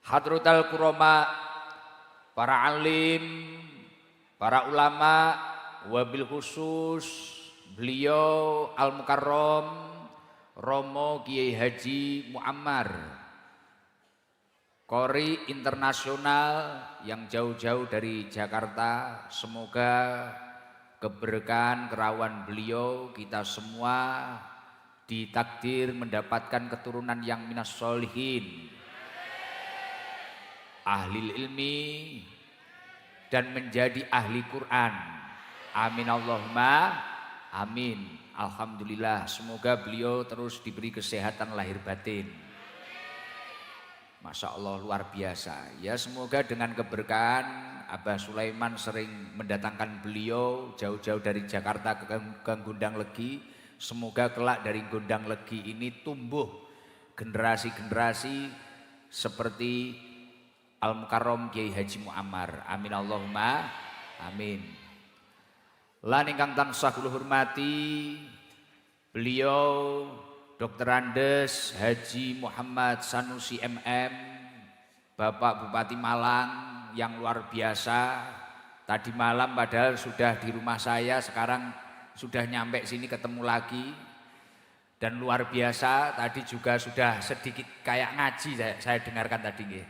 Hadratal Kurama, para alim, para ulama, wabil khusus beliau Al-Mukarram Romo Kiai Haji Muammar, Qori internasional yang jauh-jauh dari Jakarta. Semoga keberkahan kerawan beliau kita semua ditakdir mendapatkan keturunan yang minas sholihin, ahli ilmi, dan menjadi ahli Quran. Amin Allahumma amin. Alhamdulillah, semoga beliau terus diberi kesehatan lahir batin. Masya Allah, luar biasa ya. Semoga dengan keberkahan Abah Sulaiman sering mendatangkan beliau jauh-jauh dari Jakarta ke Gondang Legi. Semoga kelak dari Gondang Legi ini tumbuh generasi-generasi seperti Al-Mukarram Kiai Haji Muammar. Amin Allahumma amin. Lan ingkang tansah kula hormati beliau Dr. Andes Haji Muhammad Sanusi MM, Bapak Bupati Malang yang luar biasa. Tadi malam padahal sudah di rumah saya, sekarang sudah nyampe sini ketemu lagi. Dan luar biasa, tadi juga sudah sedikit kayak ngaji saya dengarkan tadi nggih.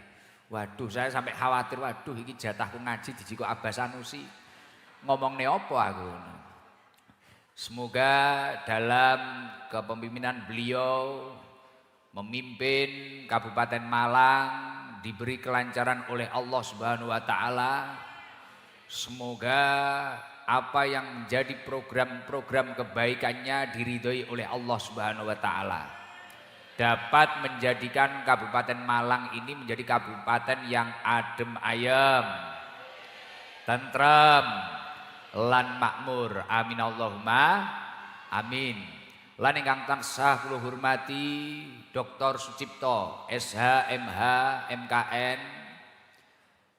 Waduh, saya sampai khawatir, waduh ini jatahku ngaji di Jiko Abah Sanusi. Ngomong ne opo aku. Semoga dalam kepemimpinan beliau memimpin Kabupaten Malang diberi kelancaran oleh Allah Subhanahu wa taala. Semoga apa yang menjadi program-program kebaikannya diridhoi oleh Allah Subhanahu wa taala, dapat menjadikan Kabupaten Malang ini menjadi kabupaten yang adem ayem, tentrem, lan makmur. Amin Allahumma amin. Lan ingkang tansah kula hormati Dr. Sucipto SH MH MKN,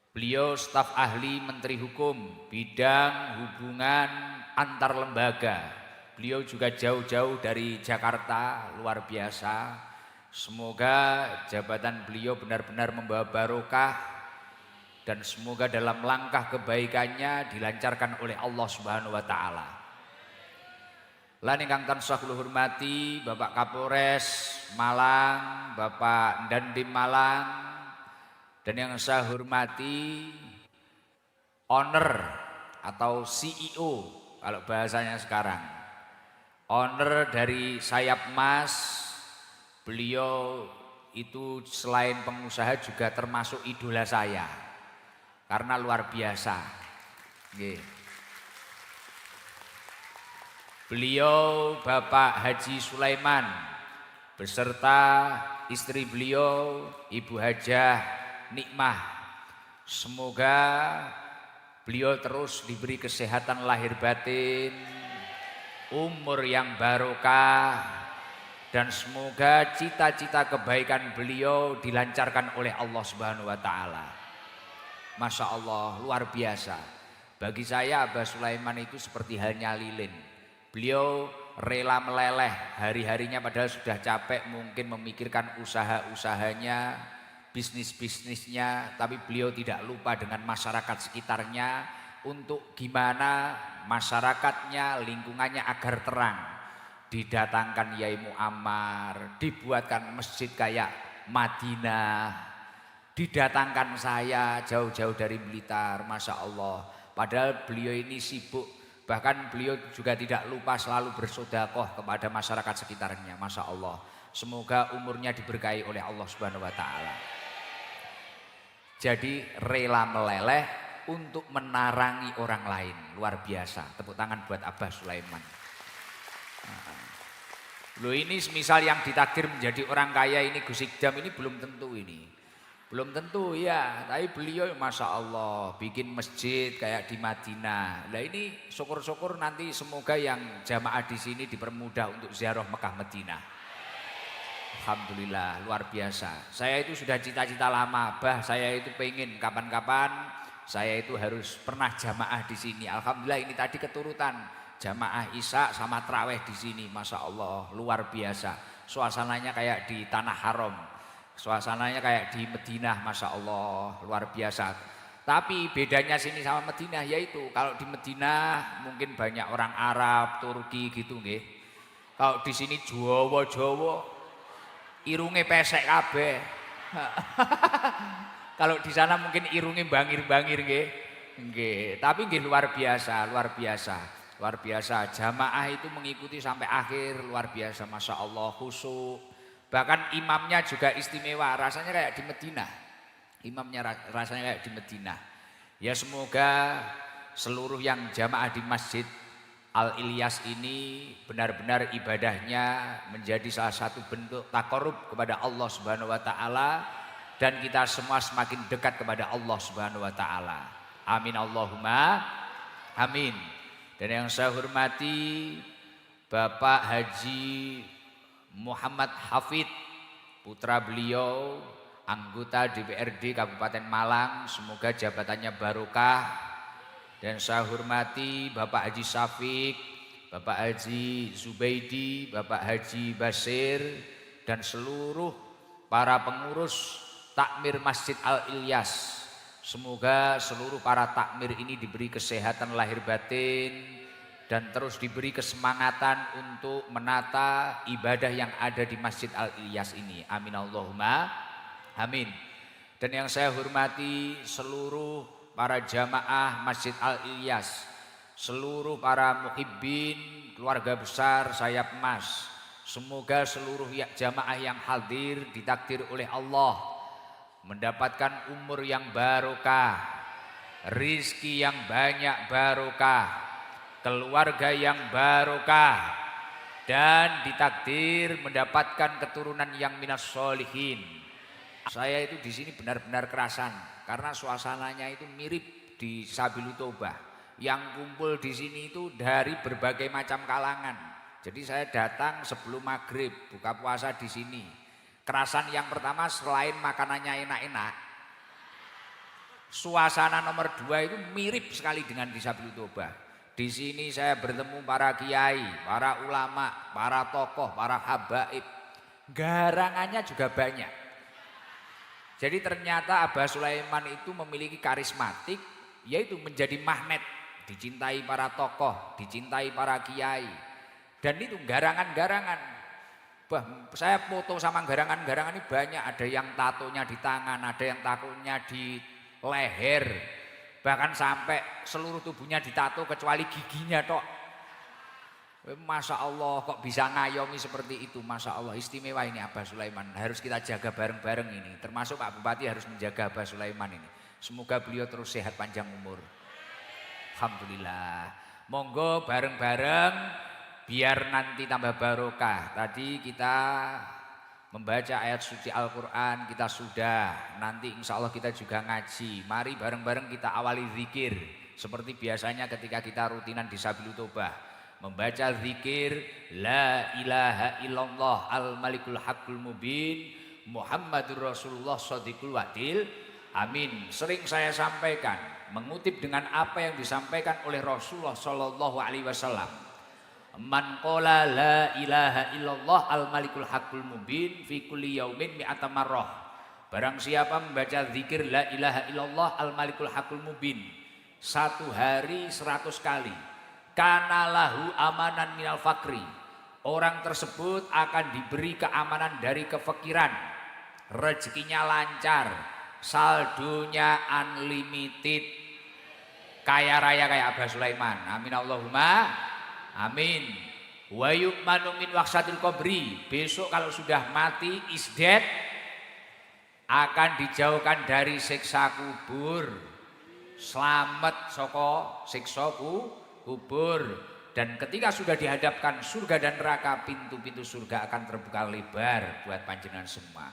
beliau staf ahli Menteri Hukum bidang hubungan antar lembaga. Beliau juga jauh-jauh dari Jakarta, luar biasa. Semoga jabatan beliau benar-benar membawa barokah dan semoga dalam langkah kebaikannya dilancarkan oleh Allah Subhanahu wa taala. Lan ingkang tansah kula hormati Bapak Kapolres Malang, Bapak Dandim Malang, dan yang saya hormati owner atau CEO kalau bahasanya sekarang, owner dari Sayap Mas. Beliau itu selain pengusaha juga termasuk idola saya karena luar biasa. Beliau Bapak Haji Sulaiman beserta istri beliau Ibu Hajah Nikmah. Semoga beliau terus diberi kesehatan lahir batin, umur yang barokah, dan semoga cita-cita kebaikan beliau dilancarkan oleh Allah Subhanahu wa taala. Masya Allah, luar biasa. Bagi saya Abah Sulaiman itu seperti halnya lilin. Beliau rela meleleh hari-harinya padahal sudah capek mungkin memikirkan usaha-usahanya, bisnis-bisnisnya, tapi beliau tidak lupa dengan masyarakat sekitarnya untuk gimana masyarakatnya, lingkungannya agar terang. Didatangkan Yai Muammar, dibuatkan masjid kayak Madinah, didatangkan saya jauh-jauh dari Blitar, Masya Allah. Padahal beliau ini sibuk, bahkan beliau juga tidak lupa selalu bersedekah kepada masyarakat sekitarnya, Masya Allah. Semoga umurnya diberkahi oleh Allah Subhanahu wa taala. Jadi rela meleleh untuk menarangi orang lain, luar biasa. Tepuk tangan buat Abah Sulaiman. Loh, ini misal yang ditakdir menjadi orang kaya ini Gus Ikdam ini belum tentu ini. Belum tentu ya, tapi beliau Masya Allah bikin masjid kayak di Madinah. Nah ini syukur-syukur nanti semoga yang jamaah di sini dipermudah untuk ziarah Mekah Madinah. Alhamdulillah, luar biasa. Saya itu sudah cita-cita lama, Bah, saya itu pengen kapan-kapan saya itu harus pernah jamaah di sini. Alhamdulillah ini tadi keturutan. Jamaah Isya sama Traweh di sini, Masya Allah luar biasa. Suasananya kayak di Tanah Haram. Suasananya kayak di Madinah, Masya Allah, luar biasa. Tapi bedanya sini sama Madinah yaitu kalau di Madinah mungkin banyak orang Arab, Turki gitu nggih. Kalau di sini Jawa, irunge pesek kabeh. Kalau di sana mungkin irunge bangir-bangir nggih. Nggih, tapi nggih luar biasa, luar biasa. Luar biasa, jamaah itu mengikuti sampai akhir, luar biasa, Masya Allah, khusyuk. Bahkan imamnya juga istimewa, rasanya kayak di Madinah. Imamnya rasanya kayak di Madinah. Ya semoga seluruh yang jamaah di Masjid Al-Ilyas ini benar-benar ibadahnya menjadi salah satu bentuk takarub kepada Allah Subhanahu wa taala dan kita semua semakin dekat kepada Allah Subhanahu wa taala. Amin Allahumma amin. Dan yang saya hormati Bapak Haji Muhammad Hafid, putra beliau, anggota DPRD Kabupaten Malang, semoga jabatannya barokah. Dan saya hormati Bapak Haji Syafiq, Bapak Haji Zubaidi, Bapak Haji Basir, dan seluruh para pengurus takmir Masjid Al-Ilyas. Semoga seluruh para takmir ini diberi kesehatan lahir batin dan terus diberi kesemangatan untuk menata ibadah yang ada di Masjid Al-Ilyas ini. Amin Allahumma amin. Dan yang saya hormati seluruh para jamaah Masjid Al-Ilyas, seluruh para muhibbin, keluarga besar Sayap Emas. Semoga seluruh jamaah yang hadir ditakdir oleh Allah mendapatkan umur yang barokah, rizki yang banyak barokah, keluarga yang barokah, dan ditakdir mendapatkan keturunan yang minas sholihin. Saya itu di sini benar-benar kerasan karena suasananya itu mirip di Sabilul Tobah. Yang kumpul di sini itu dari berbagai macam kalangan. Jadi saya datang sebelum maghrib buka puasa di sini. Kerasan yang pertama selain makanannya enak-enak, suasana nomor 2 itu mirip sekali dengan di Sabilul Tobah. Di sini saya bertemu para kiai, para ulama, para tokoh, para habaib. Garangannya juga banyak. Jadi ternyata Abah Sulaiman itu memiliki karismatik, yaitu menjadi magnet, dicintai para tokoh, dicintai para kiai. Dan itu garangan-garangan. Saya foto sama garangan-garangan ini banyak, ada yang tatonya di tangan, ada yang tatonya di leher. Bahkan sampai seluruh tubuhnya ditato kecuali giginya tok. Masya Allah kok bisa ngayomi seperti itu. Masya Allah istimewa ini Abah Sulaiman. Harus kita jaga bareng-bareng ini. Termasuk Pak Bupati harus menjaga Abah Sulaiman ini. Semoga beliau terus sehat panjang umur. Alhamdulillah. Monggo bareng-bareng biar nanti tambah barokah. Tadi kita membaca ayat suci Al-Quran kita sudah. Nanti insya Allah kita juga ngaji. Mari bareng-bareng kita awali zikir. Seperti biasanya ketika kita rutinan di Sabilul Tobah. Membaca zikir la ilaha illallah al-malikul haqqul mubin Muhammadur Rasulullah shadiqul wadil amin. Sering saya sampaikan mengutip dengan apa yang disampaikan oleh Rasulullah sallallahu alaihi wasallam. Man qala la ilaha illallah al-malikul haqqul mubin fi kulli yaumin mi'ata marrah. Barang siapa membaca zikir la ilaha illallah al-malikul haqqul mubin satu hari 100 kali, kana lahu amanan minal fakri, orang tersebut akan diberi keamanan dari kefakiran, rezekinya lancar, saldonya unlimited, kaya raya kayak Abah Sulaiman. Amin Allahumma amin. Wa yu'manu min waqsatil qabri, besok kalau sudah mati is dead akan dijauhkan dari siksa kubur, selamat saka siksa kubur. Dan ketika sudah dihadapkan surga dan neraka, pintu-pintu surga akan terbuka lebar buat panjenengan semua.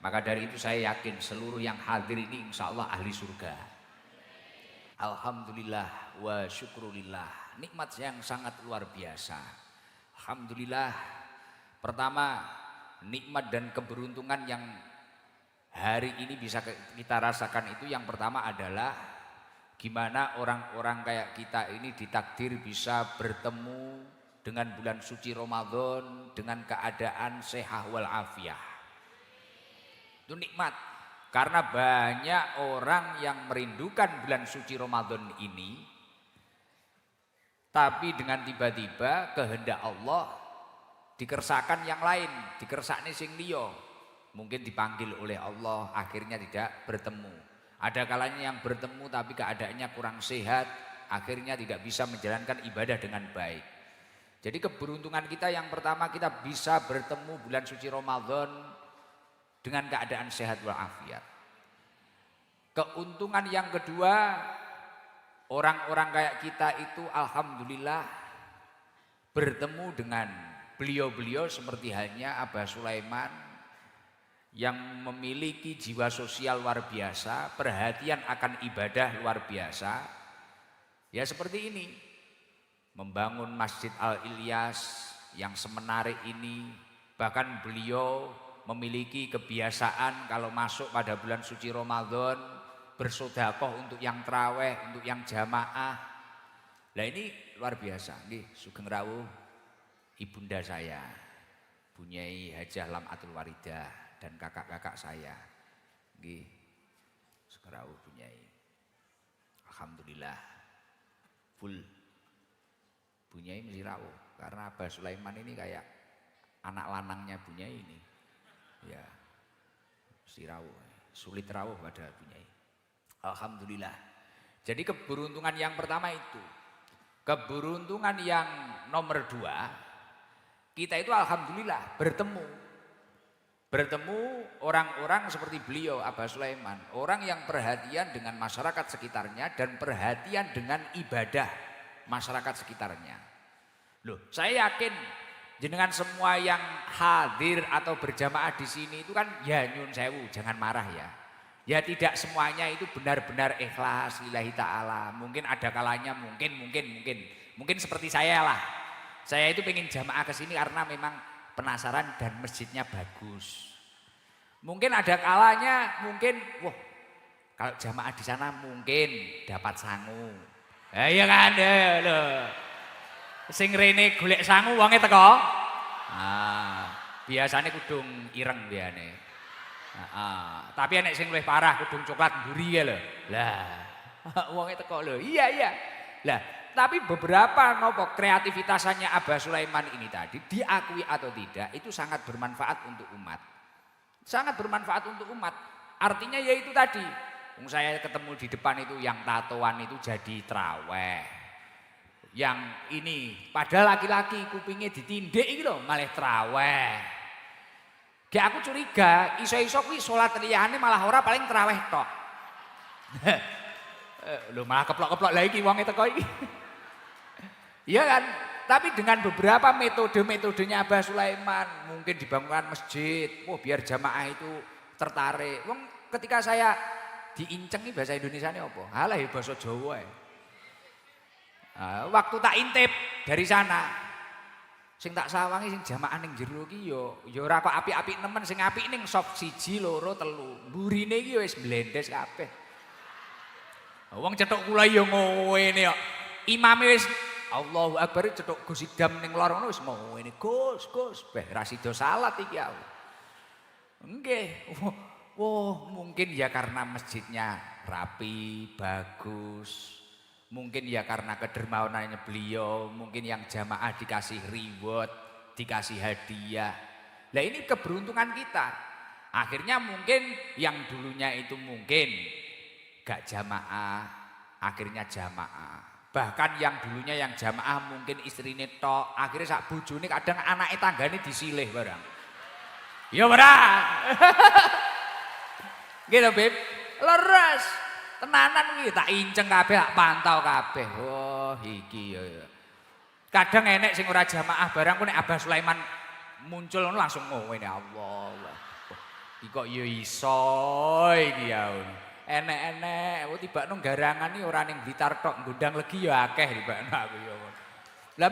Maka dari itu saya yakin seluruh yang hadir ini insya Allah ahli surga. Alhamdulillah wa syukrulillah, nikmat yang sangat luar biasa. Alhamdulillah. Pertama, nikmat dan keberuntungan yang hari ini bisa kita rasakan itu yang pertama adalah gimana orang-orang kayak kita ini ditakdir bisa bertemu dengan bulan suci Ramadan dengan keadaan sehat wal afiah. Itu nikmat. Karena banyak orang yang merindukan bulan suci Ramadan ini, tapi dengan tiba-tiba kehendak Allah dikersakan yang lain, dikersakne sing liya. Mungkin dipanggil oleh Allah, akhirnya tidak bertemu. Ada kalanya yang bertemu tapi keadaannya kurang sehat, akhirnya tidak bisa menjalankan ibadah dengan baik. Jadi keberuntungan kita yang pertama, kita bisa bertemu bulan suci Ramadan dengan keadaan sehat walafiat. Keuntungan yang kedua, orang-orang kayak kita itu alhamdulillah bertemu dengan beliau-beliau seperti halnya Abah Sulaiman yang memiliki jiwa sosial luar biasa, perhatian akan ibadah luar biasa. Ya seperti ini, membangun Masjid Al-Ilyas yang semenarik ini, bahkan beliau memiliki kebiasaan kalau masuk pada bulan suci Ramadan bersedekah untuk yang traweh, untuk yang jamaah. Nah ini luar biasa. Nggih, sugeng rawuh ibunda saya, Bunyai Hajah Lam'atul Waridah dan kakak-kakak saya. Nggih, sugeng rawuh Bunyai. Alhamdulillah. Full. Bunyai mesti rawuh karena Abah Sulaiman ini kayak anak lanangnya Bunyai ini. Ya. Mesti rawuh. Sulit rawuh pada Bunyai. Alhamdulillah. Jadi keberuntungan yang pertama itu. Keberuntungan yang nomor dua, kita itu alhamdulillah bertemu orang-orang seperti beliau Abah Sulaiman, orang yang perhatian dengan masyarakat sekitarnya dan perhatian dengan ibadah masyarakat sekitarnya. Loh, saya yakin jenengan semua yang hadir atau berjamaah di sini itu kan ya nyun sewu, jangan marah ya. Ya tidak semuanya itu benar-benar ikhlas lillahi ta'ala. Mungkin ada kalanya mungkin seperti saya lah. Saya itu pengen jamaah ke sini karena memang penasaran dan masjidnya bagus. Mungkin ada kalanya wah kalau jamaah di sana mungkin dapat sangu. Iya kan lho. Sing rene golek sangu wonge teko. Biasanya kudung ireng biasane. Tapi enek sing luwih parah kudung coklat mburi ya lho. Lah, wonge teko lho. Iya. Lah, tapi beberapa nopo kreativitasannya Abah Sulaiman ini tadi diakui atau tidak itu sangat bermanfaat untuk umat. Sangat bermanfaat untuk umat. Artinya yaitu tadi, saya ketemu di depan itu yang tatoan itu jadi traweh. Yang ini padahal laki-laki kupingnya ditindik iki lho malah traweh. Kayak aku curiga, iso-iso kuwi salat liyane malah ora paling traweh tok. Lho malah keplok-keplok lha iki wonge teko iki. Iya kan? Tapi dengan beberapa metode-metodenya Abah Sulaiman, mungkin dibangunkan masjid, biar jamaah itu tertarik. Wong ketika saya diincengi bahasa Indonesianya apa? Halah ya bahasa Jawa ya. Waktu tak intip dari sana, sing tak sawangi sing jamaah ning jero ki ya ora kok apik-apik nemen, sing apik ning sop 1, 2, 3. Mburine iki wis blendes kabeh. Wong cetuk kula ya ngene kok. Imame wis Allahu Akbar cetuk Gus Idam ning lor ngono wis ngene. Gus, beh ra sida salat iki aku. Nggih. Mungkin ya karena masjidnya rapi, bagus. Mungkin ya karena kedermawanannya beliau, mungkin yang jamaah dikasih reward, dikasih hadiah. Nah ini keberuntungan kita. Akhirnya mungkin yang dulunya itu mungkin gak jamaah, akhirnya jamaah. Bahkan yang dulunya yang jamaah mungkin istrinya tok, akhirnya sak bojone kadang anake tanggane disilih barang. Ya barang. Gitu Beb, leres. Tenanan iki tak inceng kabeh, tak pantau kabeh. Iki ya. Kadang enek sing ora jamaah barang ku nek Abah Sulaiman muncul ngono langsung ngene Allah. Iki kok ya iso iki ya. Enek-enek tibakno garangan iki ora ning Blitar tok, Gondang Legi ya akeh tibakno aku ya. Lah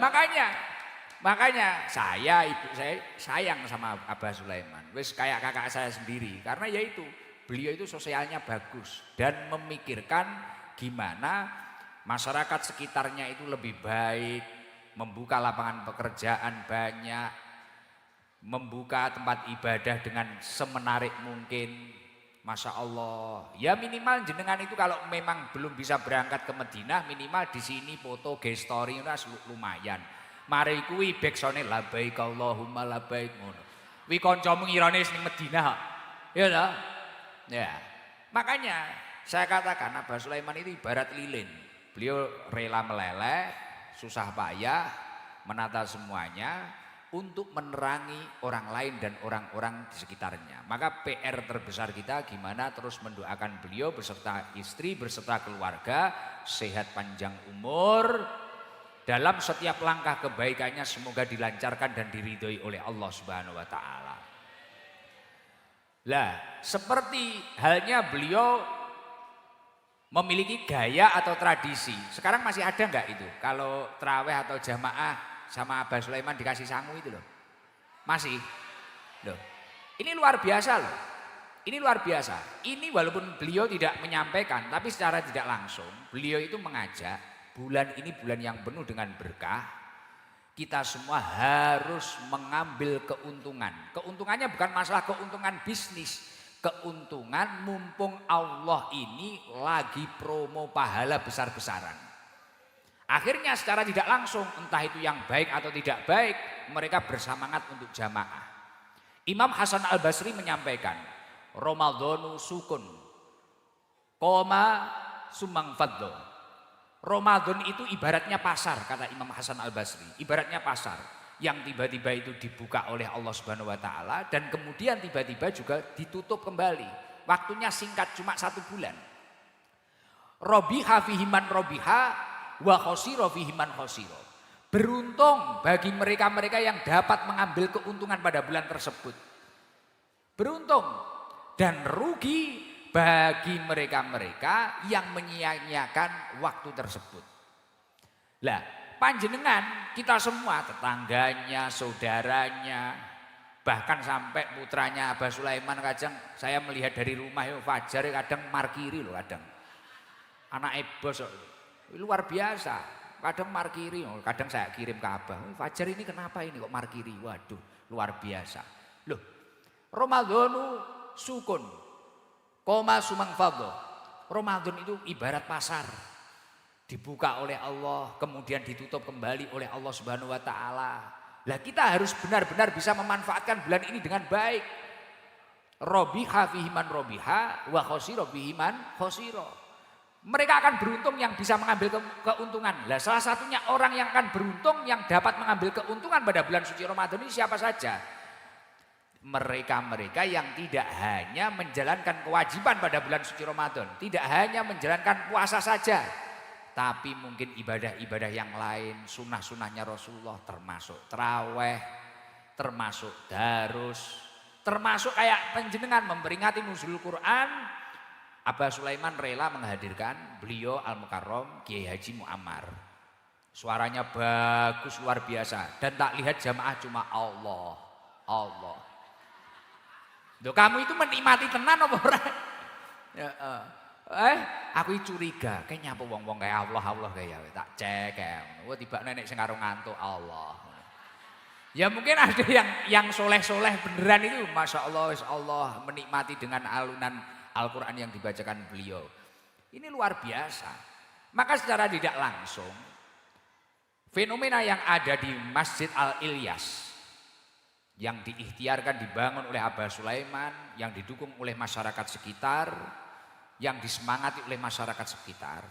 makanya saya ibu saya sayang sama Abah Sulaiman. Wis kayak kakak saya sendiri karena ya itu beliau itu sosialnya bagus dan memikirkan gimana masyarakat sekitarnya itu lebih baik, membuka lapangan pekerjaan banyak. membuka tempat ibadah dengan semenarik mungkin. Masya Allah, ya minimal jenengan itu kalau memang belum bisa berangkat ke Madinah, minimal di sini foto story lumayan. Mari kuwi backsone labbaik Allahumma labbaik ngono. Wi kancamu ngirane ning Madinah. Ya ta? Ya. Makanya saya katakan Abah Sulaiman itu ibarat lilin. Beliau rela meleleh, susah payah menata semuanya untuk menerangi orang lain dan orang-orang di sekitarnya. Maka PR terbesar kita gimana terus mendoakan beliau beserta istri, beserta keluarga, sehat panjang umur. Dalam setiap langkah kebaikannya semoga dilancarkan dan diridhoi oleh Allah Subhanahu wa taala. Lah, seperti halnya beliau memiliki gaya atau tradisi. Sekarang masih ada enggak itu? Kalau tarawih atau jamaah sama Abah Sulaiman dikasih sangu itu loh. Masih. Loh. Ini luar biasa loh. Ini luar biasa. Ini walaupun beliau tidak menyampaikan, tapi secara tidak langsung beliau itu mengajak bulan ini bulan yang penuh dengan berkah. Kita semua harus mengambil keuntungan. Keuntungannya bukan masalah keuntungan bisnis. Keuntungan mumpung Allah ini lagi promo pahala besar-besaran. Akhirnya secara tidak langsung entah itu yang baik atau tidak baik mereka bersemangat untuk jamaah. Imam Hasan Al-Basri menyampaikan Ramadhanu sukun koma sumang fadlo. Ramadan itu ibaratnya pasar kata Imam Hasan Al-Basri. Ibaratnya pasar yang tiba-tiba itu dibuka oleh Allah Subhanahu wa taala dan kemudian tiba-tiba juga ditutup kembali. Waktunya singkat cuma 1 bulan. Robiha fihiman robiha wa khosiro fihiman khosiro. Beruntung bagi mereka-mereka yang dapat mengambil keuntungan pada bulan tersebut. Beruntung dan rugi bagi mereka-mereka yang menyia-nyiakan waktu tersebut. Lah, panjenengan kita semua tetangganya, saudaranya, bahkan sampai putranya Abah Sulaiman kadang saya melihat dari rumah yo Fajar kadang markiri loh kadang. Anak bos luar biasa, kadang markiri, kadang saya kirim ke Abah, Fajar ini kenapa ini kok markiri, waduh luar biasa. Loh, Ramadhanu sukun, koma sumang fadho. Ramadan itu ibarat pasar, dibuka oleh Allah, kemudian ditutup kembali oleh Allah Subhanahu wa taala. Lah kita harus benar-benar bisa memanfaatkan bulan ini dengan baik. Robiha fihiman robiha, wa khosiro fihiman khosiro. Mereka akan beruntung yang bisa mengambil keuntungan. Lah salah satunya orang yang akan beruntung yang dapat mengambil keuntungan pada bulan suci Ramadan ini siapa saja? Mereka-mereka yang tidak hanya menjalankan kewajiban pada bulan suci Ramadan, tidak hanya menjalankan puasa saja, tapi mungkin ibadah-ibadah yang lain, sunnah-sunnahnya Rasulullah termasuk taraweh, termasuk darus, termasuk kayak panjenengan memperingati nuzul Quran. Abah Sulaiman rela menghadirkan beliau Al-Mukarram Kiai Haji Muammar. Suaranya bagus luar biasa dan tak lihat jamaah cuma Allah. Loh, kamu itu menikmati tenan apa ora? Ya, aku curiga kayaknya apa wong-wong kayak Allah kayak tak cek kayak. Wah tiba nenek sing karo ngantuk Allah. Ya mungkin ada yang soleh-soleh beneran itu Masya Allah menikmati dengan alunan Al-Quran yang dibacakan beliau. Ini luar biasa. Maka secara tidak langsung fenomena yang ada di Masjid Al-Ilyas yang diikhtiarkan dibangun oleh Abah Sulaiman, yang didukung oleh masyarakat sekitar, yang disemangati oleh masyarakat sekitar,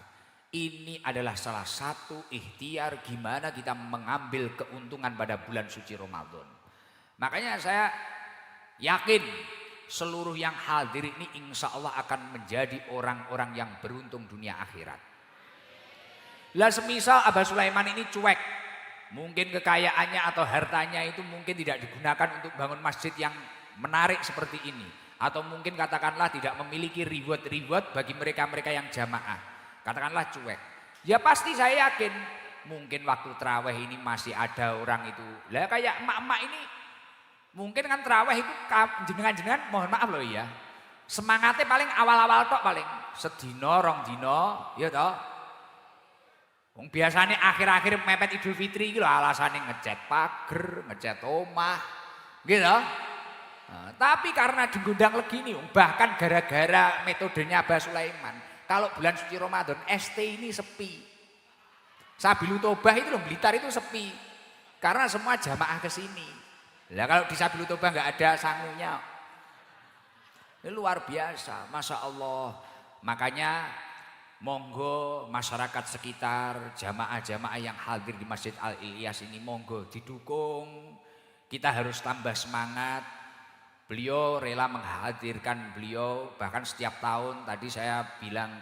ini adalah salah satu ikhtiar gimana kita mengambil keuntungan pada bulan suci Ramadan. Makanya saya yakin seluruh yang hadir ini insya Allah akan menjadi orang-orang yang beruntung dunia akhirat. Lah semisal Abah Sulaiman ini cuek, mungkin kekayaannya atau hartanya itu mungkin tidak digunakan untuk bangun masjid yang menarik seperti ini. Atau mungkin katakanlah tidak memiliki reward bagi mereka-mereka yang jamaah. Katakanlah cuek. Ya pasti saya yakin mungkin waktu tarawih ini masih ada orang itu. Lah kayak emak-emak ini mungkin kan tarawih itu jenengan-jenengan mohon maaf loh ya. Semangatnya paling awal-awal tok paling sedino rong dino ya toh. Wong biasanya akhir-akhir mepet Idul Fitri iki lho alasane ngecat pager, ngecat omah, Gitu. Nah, tapi karena di Gundang Legi ini, bahkan gara-gara metodenya Abah Sulaiman, kalau bulan suci Ramadan, ST ini sepi. Sabilu Tobah itu loh, Blitar itu sepi. Karena semua jamaah ke sini. Lah kalau di Sabilu Tobah nggak ada sangunya. Ini luar biasa, Masya Allah. Makanya monggo masyarakat sekitar, jamaah-jamaah yang hadir di Masjid Al-Ilyas ini, monggo didukung. Kita harus tambah semangat. Beliau rela menghadirkan beliau, bahkan setiap tahun tadi saya bilang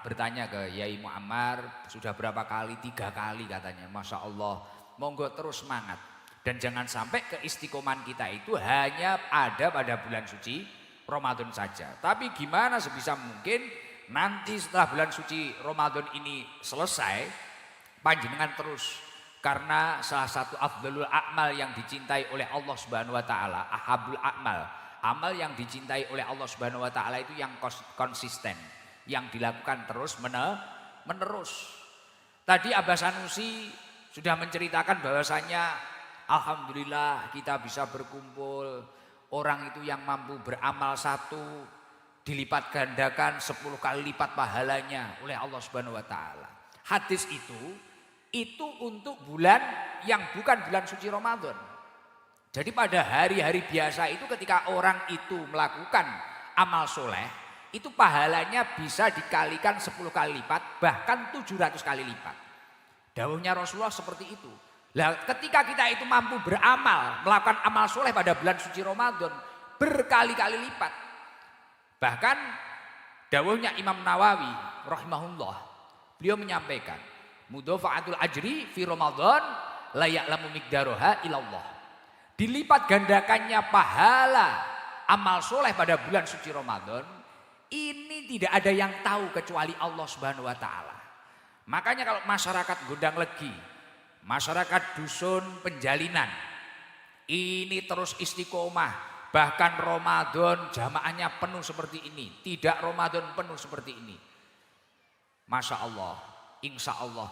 bertanya ke Yai Muammar, sudah berapa kali, 3 kali katanya. Masya Allah, monggo terus semangat. Dan jangan sampai keistiqomahan kita itu hanya ada pada bulan suci Ramadan saja. Tapi gimana sebisa mungkin nanti setelah bulan suci Ramadan ini selesai, panjenengan terus. Karena salah satu afdhalul a'mal yang dicintai oleh Allah Subhanahu wa taala, ahabul a'mal, amal yang dicintai oleh Allah Subhanahu wa taala itu yang konsisten, yang dilakukan terus menerus. Tadi Abah Sanusi sudah menceritakan bahwasanya alhamdulillah kita bisa berkumpul. Orang itu yang mampu beramal 1 dilipat gandakan 10 kali lipat pahalanya oleh Allah Subhanahu wa taala. Hadis itu untuk bulan yang bukan bulan suci Ramadan. Jadi pada hari-hari biasa itu ketika orang itu melakukan amal soleh, itu pahalanya bisa dikalikan 10 kali lipat, bahkan 700 kali lipat. Dawuhnya Rasulullah seperti itu. Nah, ketika kita itu mampu beramal, melakukan amal soleh pada bulan suci Ramadan, berkali-kali lipat. Bahkan dawuhnya Imam Nawawi rahimahullah, beliau menyampaikan, mudhafa'atul ajri fi Ramadan la ya'lamu miqdaroha ilallah. Dilipat gandakannya pahala amal soleh pada bulan suci Ramadan, ini tidak ada yang tahu kecuali Allah Subhanahu wa taala. Makanya kalau masyarakat Gundang Legi, masyarakat dusun Penjalinan, ini terus istiqomah, bahkan Ramadan jamaahnya penuh seperti ini, tidak Ramadan penuh seperti ini. Masya Allah, insya Allah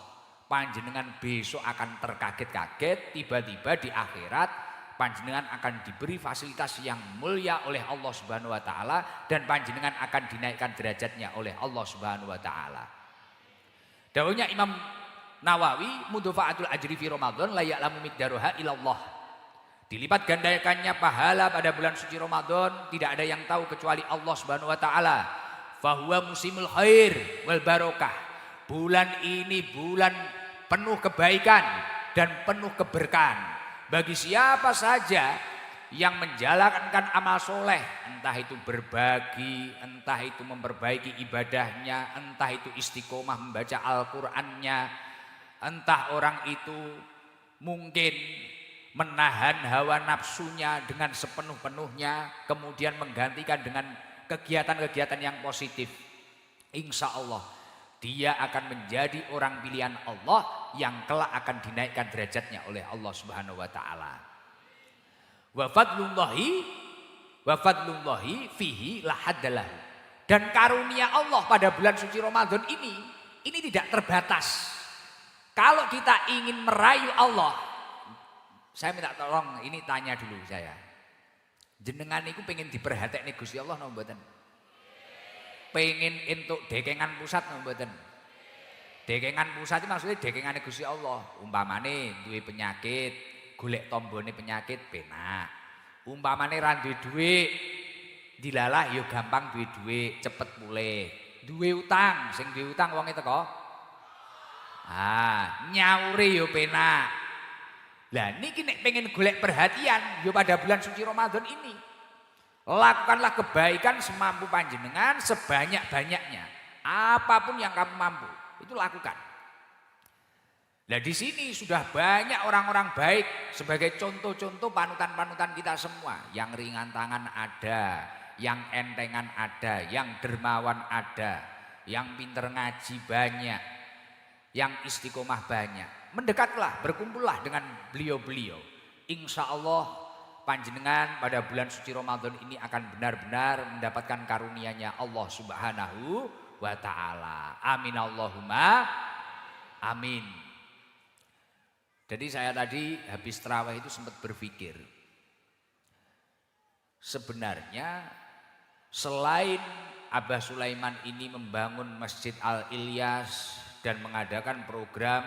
panjenengan besok akan terkaget-kaget, tiba-tiba di akhirat panjenengan akan diberi fasilitas yang mulia oleh Allah Subhanahu wa taala, dan panjenengan akan dinaikkan derajatnya oleh Allah Subhanahu wa taala. Dawuhnya Imam Nawawi, mudhafa'atul ajri fi Ramadan la ya'lamu miqdaroha ilallah. Dilipat gandakannya pahala pada bulan suci Ramadan, tidak ada yang tahu kecuali Allah Subhanahu wa taala. Fahuwa musimul khair wal barokah. Bulan ini bulan penuh kebaikan dan penuh keberkahan bagi siapa saja yang menjalankan amal soleh, entah itu berbagi, entah itu memperbaiki ibadahnya, entah itu istiqomah membaca Al-Qur'annya, entah orang itu mungkin menahan hawa nafsunya dengan sepenuh-penuhnya, kemudian menggantikan dengan kegiatan-kegiatan yang positif. Insya Allah dia akan menjadi orang pilihan Allah yang kelak akan dinaikkan derajatnya oleh Allah Subhanahu wa taala. Wa fadlullahi fihi lahaddalahu. Dan karunia Allah pada bulan suci Ramadan ini tidak terbatas. Kalau kita ingin merayu Allah, saya minta tolong ini tanya dulu saya. Jenengan niku pengen diperhatekne Gusti Allah napa mboten? Pengen entuk dekengan pusat napa mboten? Dekengan pusat itu maksudnya dekengane Gusti Allah. Umpamane duwe penyakit, golek tombone penyakit penak. Umpamane ra duwe dhuwit, dilalah ya gampang duwe dhuwit, cepet pulih. Duwe utang, sing duwe utang wonge teko. Nyaure ya penak. Lah niki nek pengen golek perhatian ya pada bulan suci Ramadan ini. Lakukanlah kebaikan semampu panjenengan, sebanyak-banyaknya. Apapun yang kamu mampu, itu lakukan. Nah di sini sudah banyak orang-orang baik sebagai contoh-contoh panutan-panutan kita semua. Yang ringan tangan ada, yang entengan ada, yang dermawan ada, yang pinter ngaji banyak, yang istiqomah banyak. Mendekatlah, berkumpullah dengan beliau-beliau. Insya Allah panjenengan pada bulan suci Ramadan ini akan benar-benar mendapatkan karunia-Nya Allah Subhanahu wa taala. Amin Allahumma amin. Jadi saya tadi habis tarawih itu sempat berpikir, sebenarnya selain Abah Sulaiman ini membangun Masjid Al-Ilyas dan mengadakan program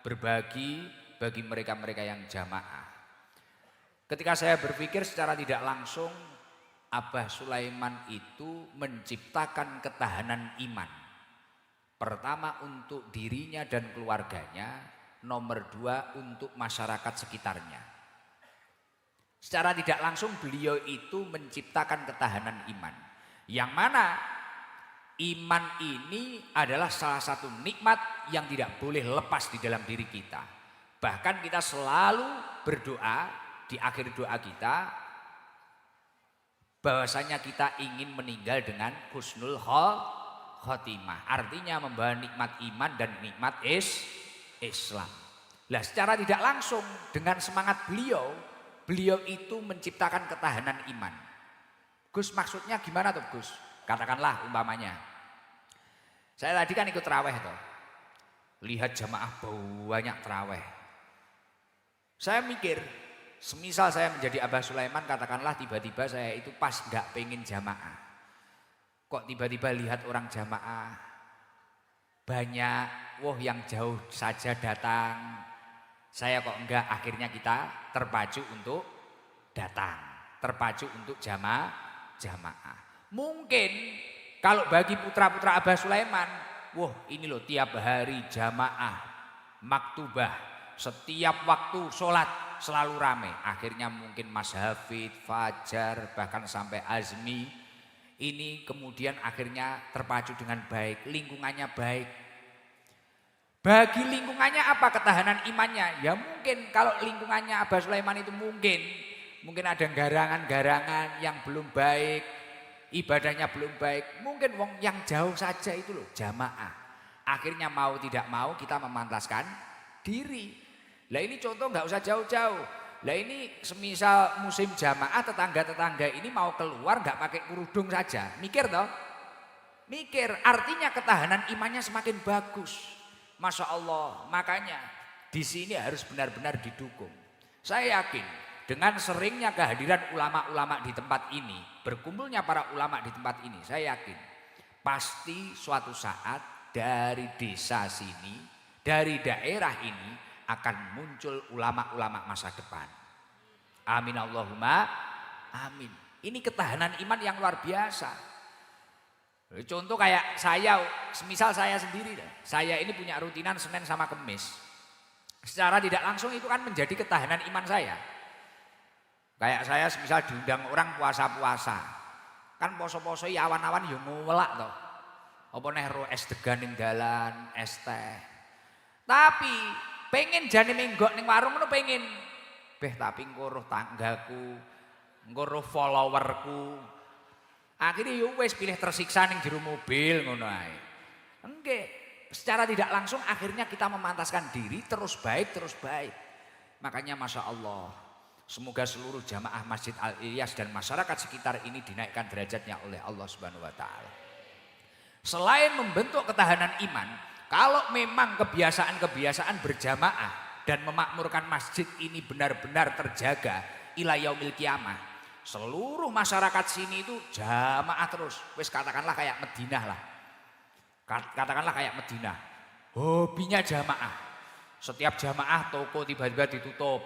berbagi bagi mereka-mereka yang jamaah. Ketika saya berpikir secara tidak langsung, Abah Sulaiman itu menciptakan ketahanan iman. Pertama untuk dirinya dan keluarganya, nomor dua untuk masyarakat sekitarnya. Secara tidak langsung beliau itu menciptakan ketahanan iman. Yang mana iman ini adalah salah satu nikmat yang tidak boleh lepas di dalam diri kita. Bahkan kita selalu berdoa di akhir doa kita bahwasanya kita ingin meninggal dengan husnul khotimah. Artinya membawa nikmat iman dan nikmat Islam. Nah, secara tidak langsung dengan semangat beliau itu menciptakan ketahanan iman. Gus, maksudnya gimana tuh Gus? Katakanlah umpamanya, saya tadi kan ikut terawih tuh, lihat jamaah banyak terawih. Saya mikir, semisal saya menjadi Abah Sulaiman, katakanlah tiba-tiba saya itu pas gak pengen jamaah. Kok tiba-tiba lihat orang jamaah banyak, wah yang jauh saja datang. Saya kok enggak, akhirnya kita terpacu untuk datang, terpacu untuk jamaah. Mungkin kalau bagi putra-putra Abah Sulaiman, wah ini loh tiap hari jamaah, maktubah, setiap waktu sholat selalu rame. Akhirnya mungkin Mas Hafid, Fajar, bahkan sampai Azmi, ini kemudian akhirnya terpacu dengan baik, lingkungannya baik. Bagi lingkungannya apa ketahanan imannya? Ya mungkin kalau lingkungannya Abah Sulaiman itu mungkin ada garangan-garangan yang belum baik, ibadahnya belum baik. Mungkin wong yang jauh saja itu loh jamaah. Akhirnya mau tidak mau kita memantaskan diri. Lah ini contoh nggak usah jauh-jauh. Lah ini semisal musim jamaah, tetangga-tetangga ini mau keluar nggak pakai kerudung saja. Mikir toh? Mikir, artinya ketahanan imannya semakin bagus. Masya Allah, makanya di sini harus benar-benar didukung. Saya yakin dengan seringnya kehadiran ulama-ulama di tempat ini, berkumpulnya para ulama di tempat ini, saya yakin pasti suatu saat dari desa sini, dari daerah ini akan muncul ulama-ulama masa depan. Amin Allahumma amin. Ini ketahanan iman yang luar biasa. Contoh kayak saya, semisal saya sendiri, saya ini punya rutinan Senin sama Kemis. Secara tidak langsung itu kan menjadi ketahanan iman saya. Kayak saya misal diundang orang puasa-puasa, kan poso-poso ya awan-awan ya ngulak toh. Apa neh ro es degan ning dalan, es teh. Tapi pengen jane menggok ning warung ngono pengen. Beh tapi engko roh tanggaku, engko roh followerku. Akhirnya ya wis pilih tersiksa ning jero mobil ngono ae. Enggak, secara tidak langsung akhirnya kita memantaskan diri terus baik. Makanya Masya Allah, semoga seluruh jamaah Masjid Al-Ilyas dan masyarakat sekitar ini dinaikkan derajatnya oleh Allah Subhanahu wa taala. Selain membentuk ketahanan iman, kalau memang kebiasaan-kebiasaan berjamaah dan memakmurkan masjid ini benar-benar terjaga ila yaumil kiamah, seluruh masyarakat sini itu jamaah terus. Wis katakanlah kayak Madinah lah. Katakanlah kayak Madinah. Hobinya jamaah. Setiap jamaah toko tiba-tiba ditutup.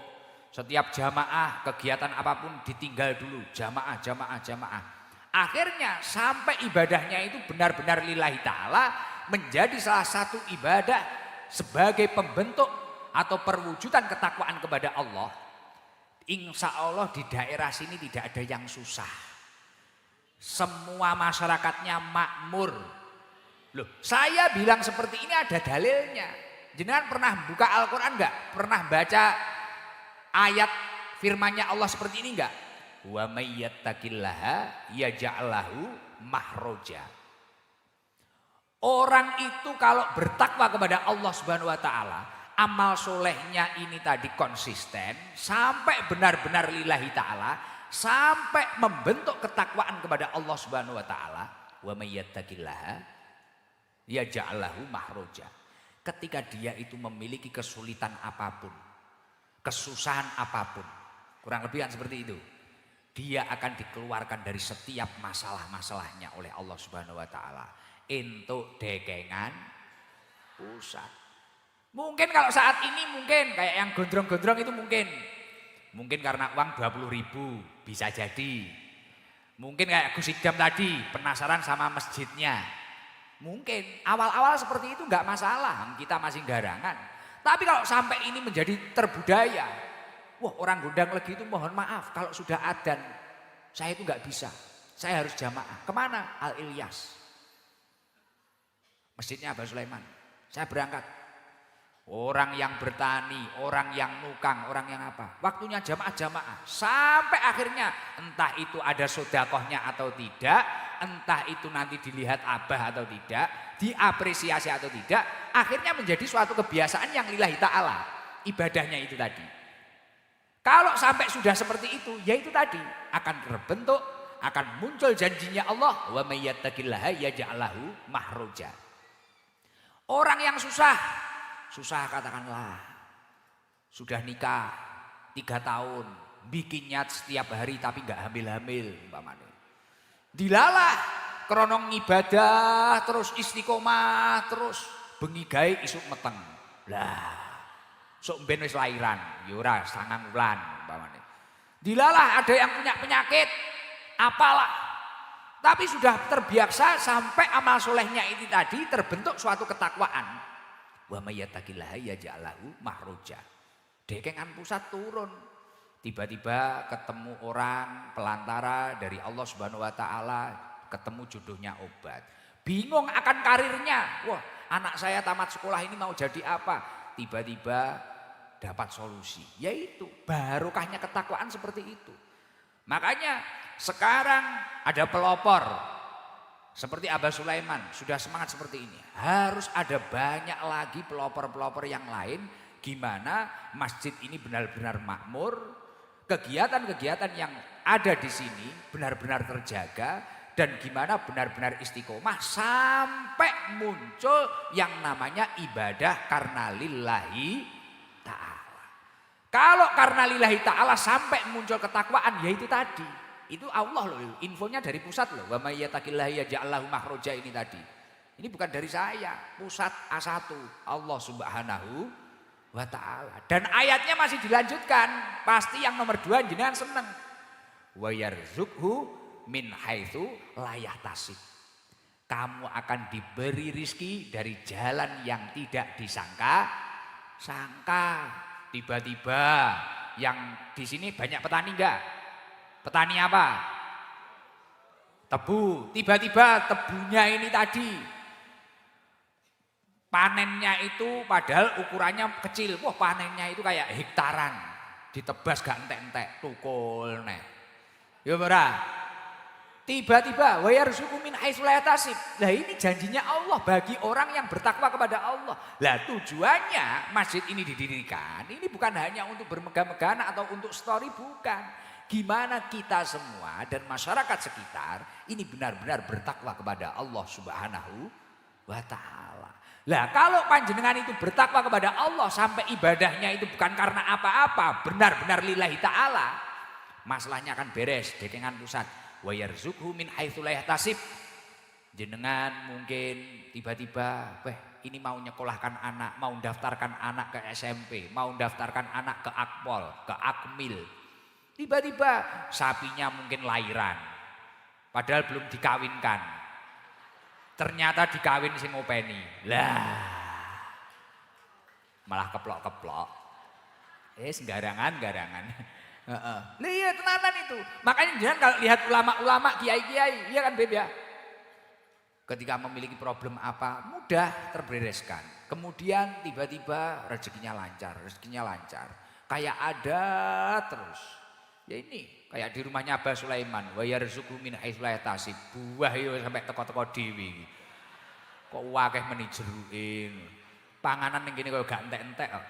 Setiap jamaah kegiatan apapun ditinggal dulu, jamaah. Akhirnya sampai ibadahnya itu benar-benar lillahi ta'ala, menjadi salah satu ibadah sebagai pembentuk atau perwujudan ketakwaan kepada Allah. Insya Allah di daerah sini tidak ada yang susah. Semua masyarakatnya makmur. Loh, saya bilang seperti ini ada dalilnya. Jenengan pernah buka Al-Quran enggak? Pernah baca ayat firman-Nya Allah seperti ini enggak? Wa may yattaqillaha yaj'al lahu mahroja. Orang itu kalau bertakwa kepada Allah Subhanahu wa taala, amal solehnya ini tadi konsisten sampai benar-benar lillahi taala, sampai membentuk ketakwaan kepada Allah Subhanahu wa taala. Wa may yattaqillaha yaj'al lahu mahroja. Ketika dia itu memiliki kesulitan apapun, kesusahan apapun, kurang lebih kan seperti itu. dia akan dikeluarkan dari setiap masalah-masalahnya oleh Allah Subhanahu wa taala. Entuk dekengan pusat. Mungkin kalau saat ini mungkin kayak yang gondrong-gondrong itu mungkin. Mungkin karena uang 20.000 bisa jadi. Mungkin kayak Gus Idam tadi penasaran sama masjidnya. Mungkin awal-awal seperti itu nggak masalah, kita masih garangan. Tapi kalau sampai ini menjadi terbudaya, wah orang Gondang Legi itu mohon maaf kalau sudah adzan, saya itu nggak bisa, saya harus jamaah. Kemana? Al Ilyas, masjidnya Abah Sulaiman. Saya berangkat. Orang yang bertani, orang yang nukang, orang yang apa. Waktunya jamaah-jamaah. Sampai akhirnya entah itu ada sodakohnya atau tidak. Entah itu nanti dilihat abah atau tidak. Diapresiasi atau tidak. Akhirnya menjadi suatu kebiasaan yang lillahi ta'ala. Ibadahnya itu tadi. Kalau sampai sudah seperti itu, ya itu tadi. Akan terbentuk, akan muncul janjinya Allah. Wa may yattaqillaha yaj'al lahu mahroja. Orang yang susah katakanlah, sudah nikah 3 tahun, bikin nyat setiap hari tapi nggak hamil-hamil umpamanya. Dilalah kronong ibadah terus istiqomah terus bengi gawe isuk meteng. Lah, sok ben wis lairan, ya ora 9 wulan umpamanya. Dilalah ada yang punya penyakit, apalah. Tapi sudah terbiasa sampai amal solehnya ini tadi terbentuk suatu ketakwaan. Wa may yattaqillaha yaj'al lahu mahroja. Dekengan pusat turun. Tiba-tiba ketemu orang pelantara dari Allah Subhanahu wa taala, ketemu jodohnya obat. Bingung akan karirnya. Wah, anak saya tamat sekolah ini mau jadi apa? Tiba-tiba dapat solusi. Yaitu barokahnya ketakwaan seperti itu. Makanya sekarang ada pelopor. Seperti Abah Sulaiman sudah semangat seperti ini. Harus ada banyak lagi pelopor-pelopor yang lain. Gimana masjid ini benar-benar makmur. Kegiatan-kegiatan yang ada di sini benar-benar terjaga. Dan gimana benar-benar istiqomah. Sampai muncul yang namanya ibadah karena lillahi ta'ala. Kalau karena lillahi ta'ala sampai muncul ketakwaan, ya itu tadi. Itu Allah loh, infonya dari pusat loh. Wa may yattaqillaha yaj'al lahu mahroja ini tadi. Ini bukan dari saya, pusat A1 Allah Subhanahu wa taala. Dan ayatnya masih dilanjutkan. Pasti yang nomor 2 jenengan seneng. Wa yarzuqhu min haitsu la yahtasib. Kamu akan diberi rizki dari jalan yang tidak disangka-sangka. Tiba-tiba yang di sini banyak petani enggak? Petani apa? Tebu. Tiba-tiba tebunya ini tadi panennya itu padahal ukurannya kecil. Wah, panennya itu kayak hektaran. Ditebas gak entek-entek, tukul nek. Ya ora. Tiba-tiba wa yarzuqu min haitsu la yahtasib. Lah ini janjinya Allah bagi orang yang bertakwa kepada Allah. Lah tujuannya masjid ini didirikan ini bukan hanya untuk bermegah-megahan atau untuk story, bukan. Gimana kita semua dan masyarakat sekitar ini benar-benar bertakwa kepada Allah Subhanahu wa taala. Lah kalau panjenengan itu bertakwa kepada Allah sampai ibadahnya itu bukan karena apa-apa, benar-benar lillahi taala, masalahnya akan beres. Dekengan pusat wa yarzuqhu min haitsu la yahtasib. Jenengan mungkin tiba-tiba ini mau nyekolahkan anak, mau daftarkan anak ke SMP, mau daftarkan anak ke Akpol, ke Akmil. Tiba-tiba sapinya mungkin lahiran, padahal belum dikawinkan. Ternyata dikawin sing ngopeni. Lah, malah keplok-keplok. Garangan. Lah iya tenanan itu. Makanya jangan kalau lihat ulama-ulama, kiai-kiai, iya kan Beb ya. Ketika memiliki problem apa, mudah terbereskan. Kemudian tiba-tiba rezekinya lancar. Kayak ada terus. Ya ini kayak di rumahnya Abah Sulaiman, wa yarzuqhu min haitsu la yahtasib. Buah yo sampai teko-teko dhewe. Kok akeh meni jeruke. Panganan ning kene kok gak entek-entek kok.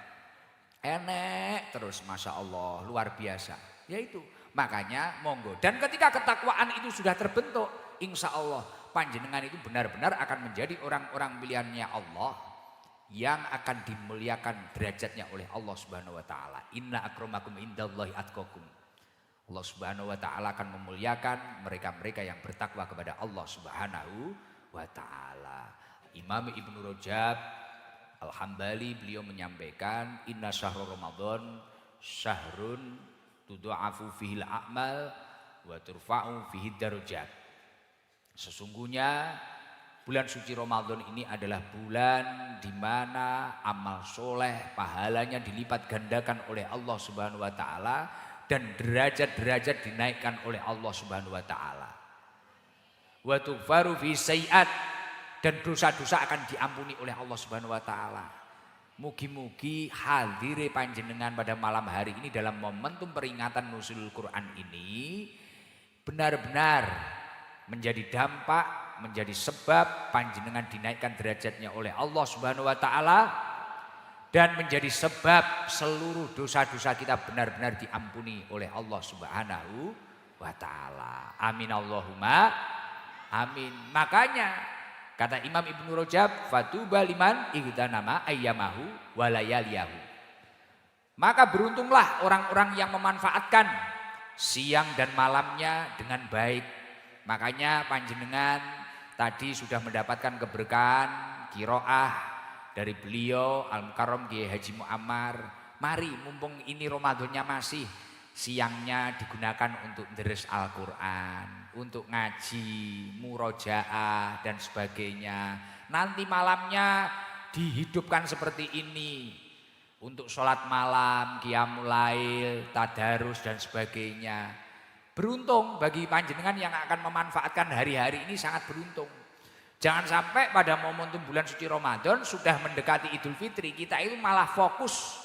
Enek terus Masya Allah, luar biasa. Ya itu, makanya monggo. Dan ketika ketakwaan itu sudah terbentuk, insya Allah panjenengan itu benar-benar akan menjadi orang-orang pilihannya Allah yang akan dimuliakan derajatnya oleh Allah Subhanahu wa taala. Inna akramakum indallahi atqakum. Allah Subhanahu wa taala akan memuliakan mereka-mereka yang bertakwa kepada Allah Subhanahu wa taala. Imam Ibnu Rajab Al-Hambali beliau menyampaikan inna syahrul Ramadan syahrun tudha'afu fihil a'mal wa turfa'u fihi darajat. Sesungguhnya bulan suci Ramadan ini adalah bulan di mana amal soleh pahalanya dilipat gandakan oleh Allah Subhanahu wa taala dan derajat-derajat dinaikkan oleh Allah Subhanahu wa taala. Wa tughfaru fi sayiat, dan dosa-dosa akan diampuni oleh Allah Subhanahu wa taala. Mugi-mugi hadire panjenengan pada malam hari ini dalam momentum peringatan nuzulul Quran ini benar-benar menjadi dampak, menjadi sebab panjenengan dinaikkan derajatnya oleh Allah Subhanahu wa taala dan menjadi sebab seluruh dosa-dosa kita benar-benar diampuni oleh Allah Subhanahu wa taala. Amin Allahumma amin. Makanya kata Imam Ibnu Rajab, fatuba liman igtanama ayyamahu wa layaliyahu. Maka beruntunglah orang-orang yang memanfaatkan siang dan malamnya dengan baik. Makanya panjenengan tadi sudah mendapatkan keberkahan qiraah dari beliau Al-Mukarram Kiai Haji Muammar. Mari mumpung ini Ramadannya masih, siangnya digunakan untuk deres Al-Quran, untuk ngaji, murojaah dan sebagainya. Nanti malamnya dihidupkan seperti ini untuk sholat malam, qiyamul lail, tadarus dan sebagainya. Beruntung bagi panjenengan yang akan memanfaatkan hari-hari ini, sangat beruntung. Jangan sampai pada momentum bulan suci Ramadan sudah mendekati Idul Fitri kita itu malah fokus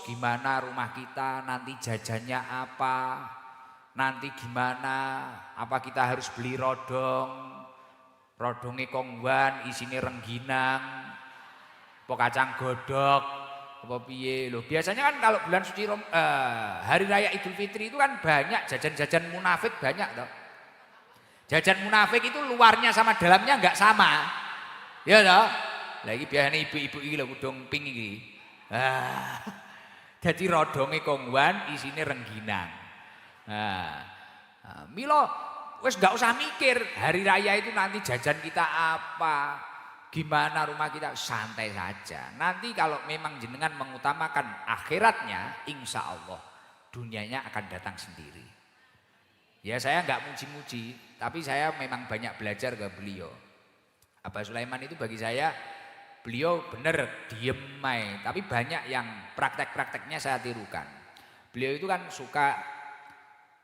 gimana rumah kita nanti jajannya apa, nanti gimana, apa kita harus beli rodongnya kongwan isine rengginang, apa kacang godok, apa piye loh. Biasanya kan kalau bulan suci hari raya Idul Fitri itu kan banyak jajan-jajan munafik, banyak toh. Jajan munafik itu luarnya sama dalamnya enggak sama. Ya toh? Lagi biasanya ibu-ibu iki lho kudung pink iki. Jadi rodonge kongwan isine rengginang. Milo wis enggak usah mikir hari raya itu nanti jajan kita apa, gimana rumah kita, santai saja. Nanti kalau memang jenengan mengutamakan akhiratnya, insya Allah dunianya akan datang sendiri. Ya saya enggak muji-muji, tapi saya memang banyak belajar ke beliau. Abah Sulaiman itu bagi saya, beliau benar diem mai, tapi banyak yang praktek-prakteknya saya tirukan. Beliau itu kan suka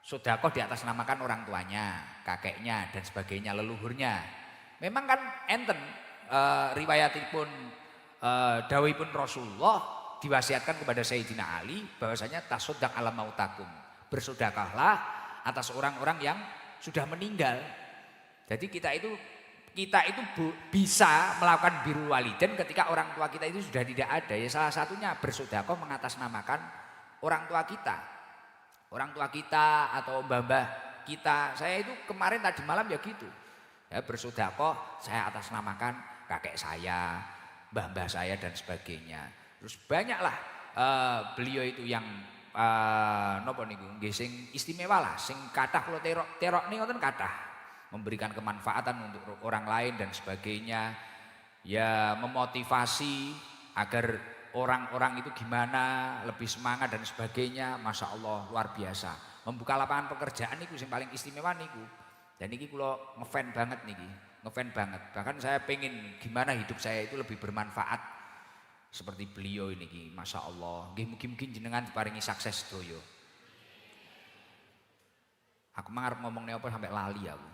sedekah di atas namakan orang tuanya, kakeknya dan sebagainya, leluhurnya. Memang kan enten riwayatipun dawuhipun Rasulullah diwasiatkan kepada Sayyidina Ali bahwasanya tasaddaq ala mautakum, bersedekahlah atas orang-orang yang sudah meninggal. Jadi kita itu bisa melakukan birrul walidain ketika orang tua kita itu sudah tidak ada. Ya salah satunya bersedekah mengatasnamakan orang tua kita. Orang tua kita atau mbah-mbah kita. Saya itu kemarin tadi malam ya gitu. Ya bersedekah saya atasnamakan kakek saya, mbah-mbah saya dan sebagainya. Terus banyaklah beliau itu yang napa niku nggih sing istimewa lah, sing kathah kula terok niku ngoten kathah, memberikan kemanfaatan untuk orang lain dan sebagainya. Ya memotivasi agar orang-orang itu gimana lebih semangat dan sebagainya. Masya Allah luar biasa. Membuka lapangan pekerjaan niku sing paling istimewa niku. Dan niki kula ngefan banget niki, ngefan banget. Bahkan saya pengen gimana hidup saya itu lebih bermanfaat seperti beliau ini, masya Allah. Mungkin jenengan diparingi sukses doyo. Aku mangarep ngomongnya apa sampai lali aku.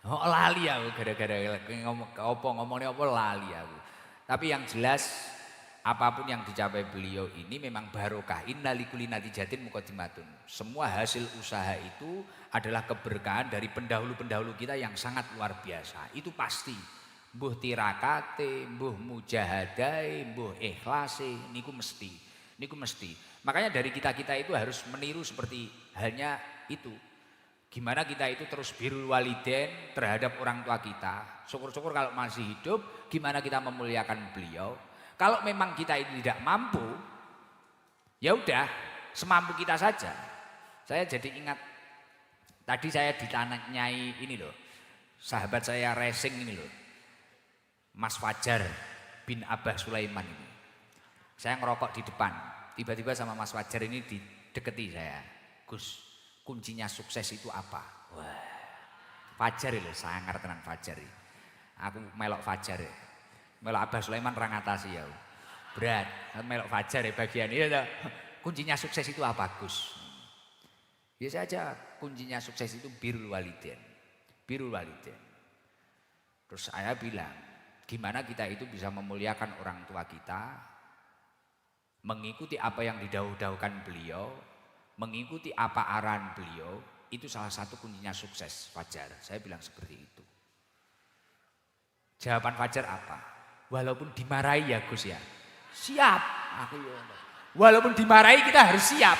Oh lali aku gara-gara ngomongnya apa lali aku. Tapi yang jelas apapun yang dicapai beliau ini memang barokah. Inna likulli natijatin muqaddimatun. Semua hasil usaha itu adalah keberkahan dari pendahulu-pendahulu kita yang sangat luar biasa. Itu pasti. Mbuh tirakate, mbuh mujahadai, mbuh ikhlasi, niku mesti. Makanya dari kita-kita itu harus meniru seperti halnya itu. Gimana kita itu terus birrul walidain terhadap orang tua kita. Syukur-syukur kalau masih hidup, gimana kita memuliakan beliau. Kalau memang kita itu tidak mampu, ya udah, semampu kita saja. Saya jadi ingat tadi saya ditanyai ini loh, sahabat saya racing ini loh, Mas Fajar bin Abah Sulaiman ini. Saya ngerokok di depan, tiba-tiba sama Mas Fajar ini dideketi saya. Gus, kuncinya sukses itu apa? Wah, Fajar loh, sangar tenan Fajar. Aku melok Fajar ya. Melok Abah Sulaiman ra ngatasi ya. Berat, melok Fajar ya bagian ini. Kuncinya sukses itu apa, Gus? Biasa aja, kuncinya sukses itu birrul walidain. Birrul walidain. Terus saya bilang, gimana kita itu bisa memuliakan orang tua kita, mengikuti apa yang didahulukan beliau, mengikuti apa arahan beliau, itu salah satu kuncinya sukses, Fajar. Saya bilang seperti itu. Jawaban Fajar apa? Walaupun dimarahi ya Gus ya. Siap. Aku ya. Walaupun dimarahi kita harus siap.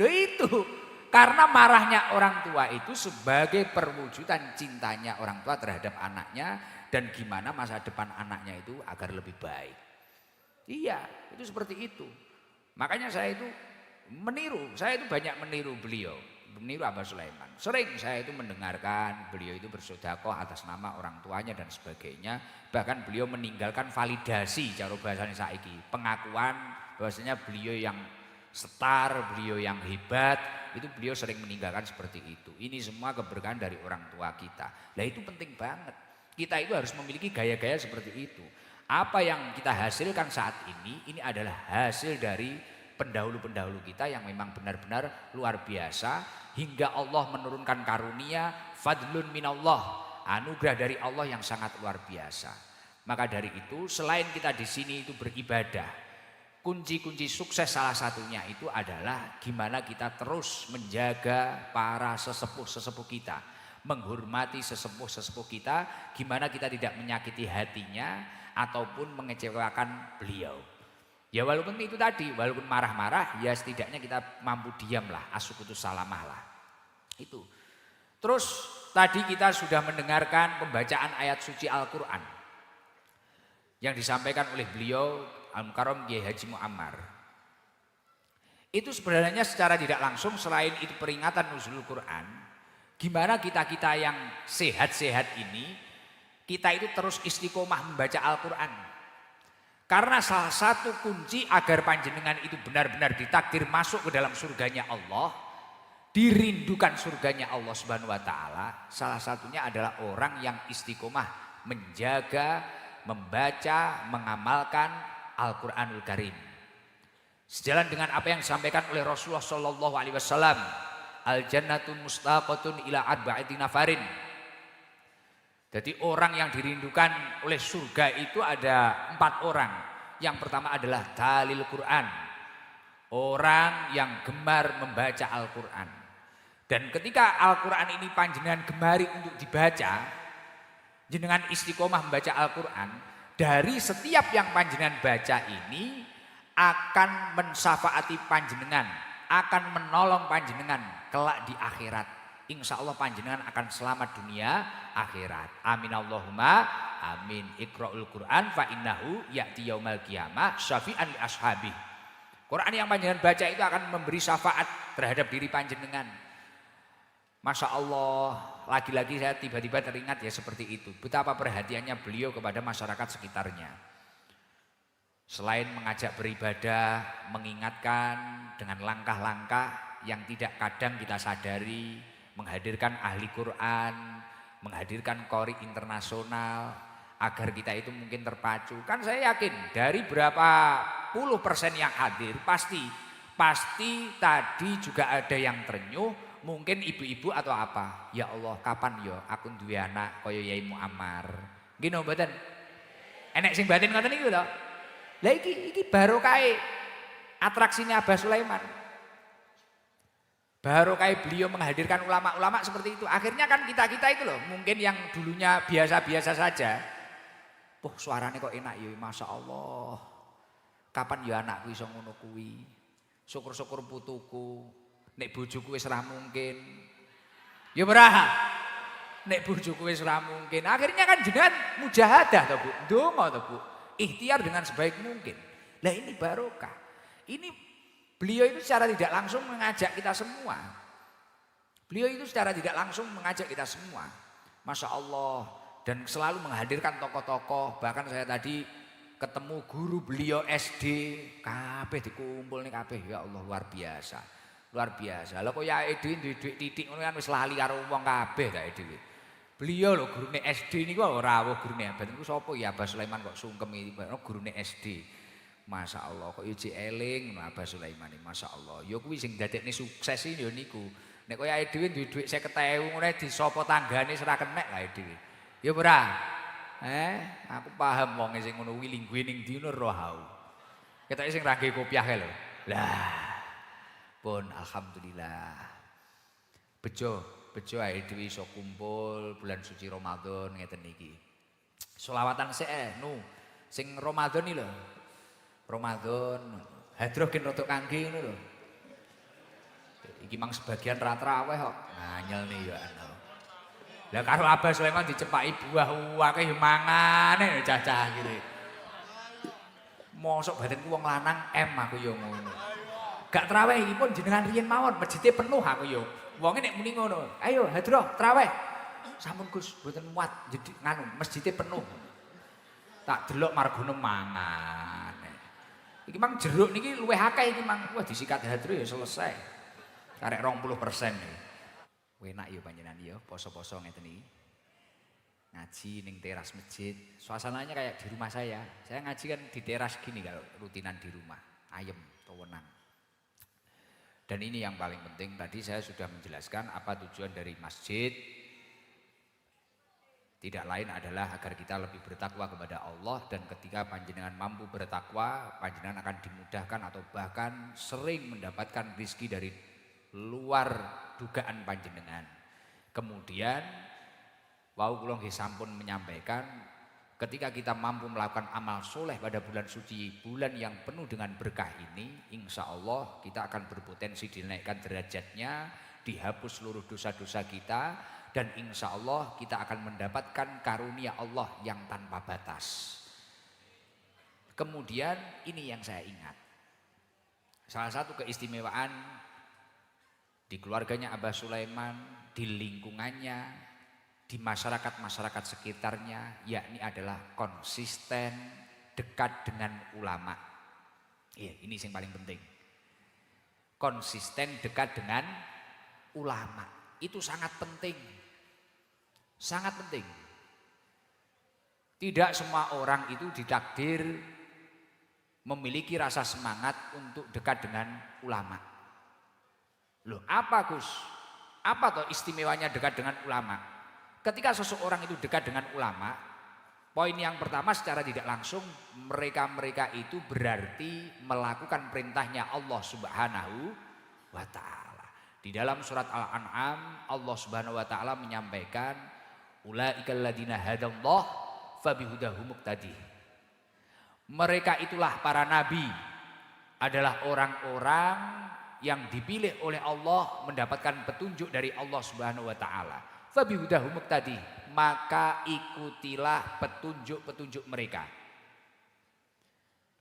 Loh itu. Karena marahnya orang tua itu sebagai perwujudan cintanya orang tua terhadap anaknya. Dan gimana masa depan anaknya itu agar lebih baik. Iya, itu seperti itu. Makanya saya itu meniru. Saya itu banyak meniru beliau. Meniru Abah Sulaiman. Sering saya itu mendengarkan beliau itu bersedekah atas nama orang tuanya dan sebagainya. Bahkan beliau meninggalkan validasi cara bahasanya saiki, pengakuan bahwasanya beliau yang setar, beliau yang hebat, itu beliau sering meninggalkan seperti itu. Ini semua keberkahan dari orang tua kita. Nah itu penting banget. Kita itu harus memiliki gaya-gaya seperti itu. Apa yang kita hasilkan saat ini adalah hasil dari pendahulu-pendahulu kita yang memang benar-benar luar biasa. Hingga Allah menurunkan karunia, fadlun minallah, anugerah dari Allah yang sangat luar biasa. Maka dari itu selain kita di sini itu beribadah, kunci-kunci sukses salah satunya itu adalah gimana kita terus menjaga para sesepuh-sesepuh kita, menghormati sesepuh-sesepuh kita, gimana kita tidak menyakiti hatinya ataupun mengecewakan beliau. Ya walaupun itu tadi, walaupun marah-marah, ya setidaknya kita mampu diam lah, as-sukutu salamah lah. Itu. Terus tadi kita sudah mendengarkan pembacaan ayat suci Al-Quran yang disampaikan oleh beliau Al-Mukarram Kiai Haji Muammar. Itu sebenarnya secara tidak langsung selain itu peringatan nuzulul Quran, gimana kita-kita yang sehat-sehat ini, kita itu terus istiqomah membaca Al-Quran. Karena salah satu kunci agar panjenengan itu benar-benar ditakdir masuk ke dalam surganya Allah, dirindukan surganya Allah Subhanahu wa taala, salah satunya adalah orang yang istiqomah menjaga, membaca, mengamalkan Al-Qur'anul Karim. Sejalan dengan apa yang disampaikan oleh Rasulullah sallallahu alaihi wasallam, al-jannatu mustaqatun ila arba'ati nafarin. Jadi orang yang dirindukan oleh surga itu ada 4 orang. Yang pertama adalah talil Quran, orang yang gemar membaca Al-Quran. Dan ketika Al-Quran ini panjenengan gemari untuk dibaca, jenengan istiqomah membaca Al-Quran, dari setiap yang panjenengan baca ini akan mensyafaati panjenengan, akan menolong panjenengan kelak di akhirat. Insya Allah panjenengan akan selamat dunia akhirat. Amin Allahumma amin. Iqra'ul Quran fa innahu ya'ti yaumal qiyamah syafi'an li ashabi. Quran yang panjenengan baca itu akan memberi syafaat terhadap diri panjenengan. Masya Allah, lagi-lagi saya tiba-tiba teringat ya seperti itu. Betapa perhatiannya beliau kepada masyarakat sekitarnya. Selain mengajak beribadah, mengingatkan dengan langkah-langkah yang tidak kadang kita sadari, menghadirkan ahli Quran, menghadirkan qori internasional agar kita itu mungkin terpacu. Kan saya yakin dari berapa puluh persen yang hadir pasti tadi juga ada yang terenyuh, mungkin ibu-ibu atau apa. Ya Allah, kapan yo aku duwe anak kaya Yai Muammar. Nggih mboten? Enek sing batin ngoten niku lho. Lah iki barokah atraksine Abah Sulaiman. Baru kayak beliau menghadirkan ulama-ulama seperti itu. Akhirnya kan kita-kita itu loh, mungkin yang dulunya biasa-biasa saja. Suaranya kok enak ya, Masya Allah. Kapan ya anakku iso ngono kuwi? Syukur-syukur putuku. Nek bojoku wis ora mungkin. Ya berah. Nek bojoku wis ora mungkin. Akhirnya kan jenengan mujahadah to, Bu. Ndonga to, Bu. Ikhtiar dengan sebaik mungkin. Lah ini barokah. Ini Beliau itu secara tidak langsung mengajak kita semua. Beliau itu secara tidak langsung mengajak kita semua. Masya Allah. Dan selalu menghadirkan tokoh-tokoh. Bahkan saya tadi ketemu guru beliau SD. Kabeh dikumpul nih kabeh. Ya Allah luar biasa. Luar biasa. Lah kok ya Edwin duit titik ngono kan wis lali karo wong kabeh ta Edwin. Beliau lho gurune SD niku ora rawuh gurune abad niku sapa ya Abah Sulaiman kok sungkem iki gurune SD. Masya Allah kok iji eling Abah Sulaiman ini Masya Allah. Ya kuwi sing dadekne sukses iki ya niku. Nek kaya Edwin duit 50.000 ngene disopo tanggane ora kenek lah Edwin. Ya ora. Aku paham wong sing ngono kuwi lingguhe ning ndi ngono ro hau. Ketoke sing ra nggih kopiah lho. Lah. Pun alhamdulillah. Bejo ae dhewe iso kumpul bulan suci Ramadan ngeten iki. Selawatan sik sing Ramadan iki lho. Ramadan hadroh gen rodok kangge ngono lho. Iki mang sebagian ra traweh kok. Nganyel nih ya ana. Lah karo Abah Sulaiman dicepaki buah akeh mangane cah-cah iki. Mosok badanku wong lanang aku ya ngono. Gak traweh iki pun jenengan riyen mawon masjide penuh aku ya. Wonge nek muni ngono, ayo hadroh traweh. Sampun Gus mboten muat jadi nganu masjide penuh. Tak delok margono mangan. Iki mang jeruk niki luwih akeh iki mang. Wah disikat hadroh ya selesai. Karek 20% iki. Enak ya panjenengan ya poso-poso ngeten iki. Ngaji ning teras masjid. Suasananya kayak di rumah saya. Saya ngaji kan di teras gini kalau rutinan di rumah. Ayem, wewenang. Dan ini yang paling penting tadi saya sudah menjelaskan apa tujuan dari masjid. Tidak lain adalah agar kita lebih bertakwa kepada Allah dan ketika panjenengan mampu bertakwa, panjenengan akan dimudahkan atau bahkan sering mendapatkan rezeki dari luar dugaan panjenengan. Kemudian wau kula nggih sampun menyampaikan ketika kita mampu melakukan amal soleh pada bulan suci, bulan yang penuh dengan berkah ini, insya Allah kita akan berpotensi dinaikkan derajatnya, dihapus seluruh dosa-dosa kita, dan insya Allah kita akan mendapatkan karunia Allah yang tanpa batas. Kemudian ini yang saya ingat, salah satu keistimewaan di keluarganya Abah Sulaiman, di lingkungannya, di masyarakat-masyarakat sekitarnya, yakni adalah konsisten dekat dengan ulama. Iya, ini yang paling penting. Konsisten dekat dengan ulama. Itu sangat penting. Sangat penting. Tidak semua orang itu ditakdir memiliki rasa semangat untuk dekat dengan ulama. Loh, apa Gus? Apa toh istimewanya dekat dengan ulama? Ketika seseorang itu dekat dengan ulama, poin yang pertama secara tidak langsung mereka itu berarti melakukan perintahnya Allah Subhanahu wa Ta'ala. Di dalam surat Al-An'am Allah Subhanahu wa Ta'ala menyampaikan ulaikal ladina hadallah fabihudahu muqtadi. Mereka itulah para nabi, adalah orang-orang yang dipilih oleh Allah mendapatkan petunjuk dari Allah Subhanahu wa Ta'ala. Fabihudahu muqtadi, maka ikutilah petunjuk-petunjuk mereka.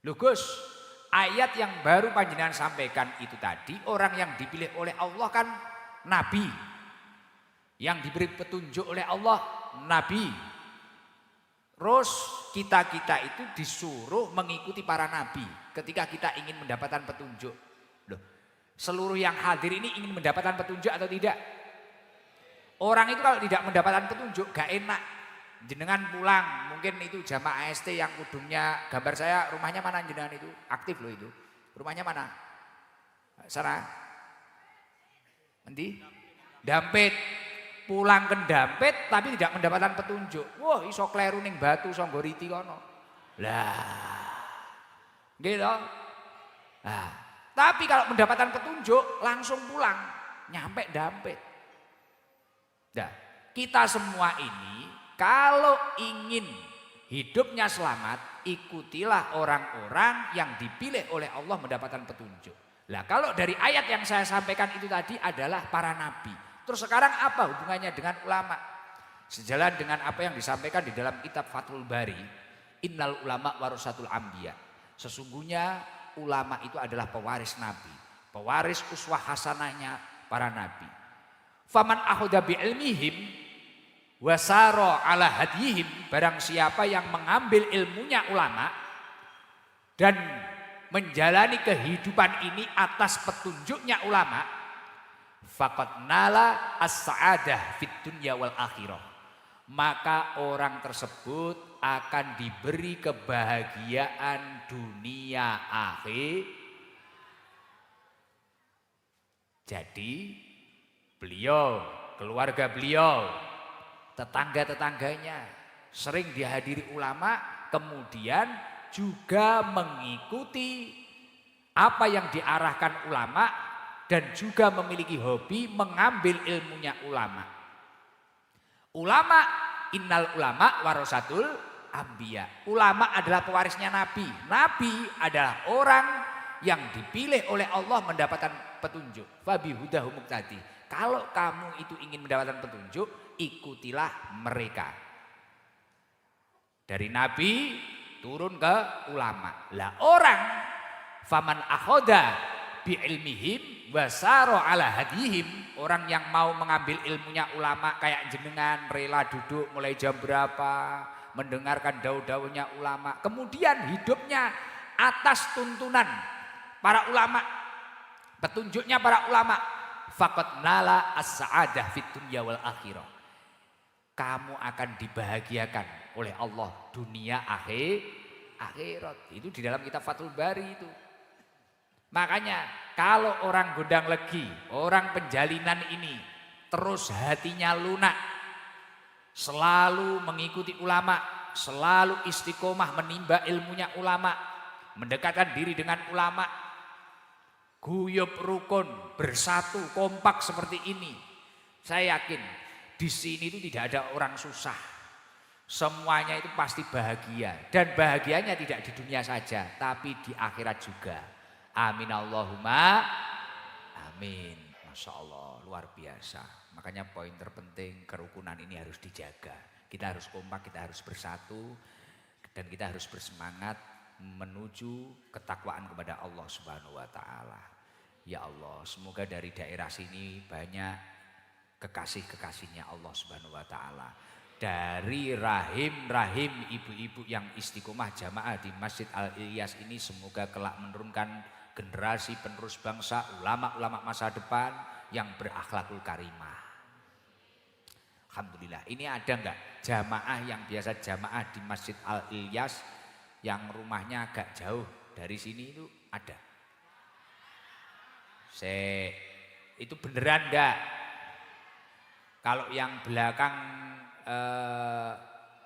Loh Gus, ayat yang baru panjenengan sampaikan itu tadi, orang yang dipilih oleh Allah kan nabi. Yang diberi petunjuk oleh Allah nabi. Terus kita itu disuruh mengikuti para nabi ketika kita ingin mendapatkan petunjuk. Loh, seluruh yang hadir ini ingin mendapatkan petunjuk atau tidak? Orang itu kalau tidak mendapatkan petunjuk gak enak. Jenengan pulang, mungkin itu jamaah AST yang ujungnya gambar saya, rumahnya mana jenengan itu? Aktif loh itu. Rumahnya mana? Sana? Nanti? Dampit. Pulang ke Dampit tapi tidak mendapatkan petunjuk. Wah, iso kleru ning Batu Songgoriti kono. Lah. Gitu. Nah, tapi kalau mendapatkan petunjuk langsung pulang, nyampe Dampit. Nah, kita semua ini kalau ingin hidupnya selamat, ikutilah orang-orang yang dipilih oleh Allah mendapatkan petunjuk. Lah kalau dari ayat yang saya sampaikan itu tadi adalah para nabi. Terus sekarang apa hubungannya dengan ulama? Sejalan dengan apa yang disampaikan di dalam kitab Fathul Bari, innal ulama warasatul anbiya. Sesungguhnya ulama itu adalah pewaris nabi. pewaris uswah hasanahnya para nabi. Faman akhadha bi ilmihim wasara ala hadihim, barang siapa yang mengambil ilmunya ulama dan menjalani kehidupan ini atas petunjuknya ulama, faqad nala as-sa'adah fid dunya wal akhirah, maka orang tersebut akan diberi kebahagiaan dunia akhir. Jadi beliau, keluarga beliau, tetangga-tetangganya sering dihadiri ulama, kemudian juga mengikuti apa yang diarahkan ulama dan juga memiliki hobi mengambil ilmunya ulama. Ulama, innal ulama warasatul anbiya. Ulama adalah pewarisnya nabi. Nabi adalah orang yang dipilih oleh Allah mendapatkan petunjuk. Fabi hudahu muqtadi. Kalau kamu itu ingin mendapatkan petunjuk, ikutilah mereka. Dari nabi turun ke ulama. Lah orang faman akhoda bi ilmihim wasaro ala hadihim, orang yang mau mengambil ilmunya ulama kayak jenengan rela duduk mulai jam berapa mendengarkan daun-daunnya ulama, kemudian hidupnya atas tuntunan para ulama, petunjuknya para ulama, faqad nala as-sa'adah fid dunya wal akhirah. Kamu akan dibahagiakan oleh Allah dunia akhirat. Itu di dalam kitab Fathul Bari itu. Makanya kalau orang Gondang Legi, orang penjalinan ini terus hatinya lunak, selalu mengikuti ulama, selalu istiqomah menimba ilmunya ulama, mendekatkan diri dengan ulama, guyub rukun, bersatu, kompak seperti ini. Saya yakin di sini itu tidak ada orang susah. Semuanya itu pasti bahagia, dan bahagianya tidak di dunia saja, tapi di akhirat juga. Amin Allahumma amin. Masya Allah, luar biasa. Makanya poin terpenting, kerukunan ini harus dijaga. Kita harus kompak, kita harus bersatu, dan kita harus bersemangat menuju ketakwaan kepada Allah Subhanahu wa taala. Ya Allah, semoga dari daerah sini banyak kekasih-kekasihnya Allah Subhanahu wa taala. Dari rahim-rahim ibu-ibu yang istiqomah jamaah di Masjid Al-Ilyas ini, semoga kelak menurunkan generasi penerus bangsa, ulama-ulama masa depan yang berakhlakul karimah. Alhamdulillah. Ini ada enggak jamaah yang biasa jamaah di Masjid Al-Ilyas yang rumahnya agak jauh dari sini, itu ada? Itu beneran enggak? Kalau yang belakang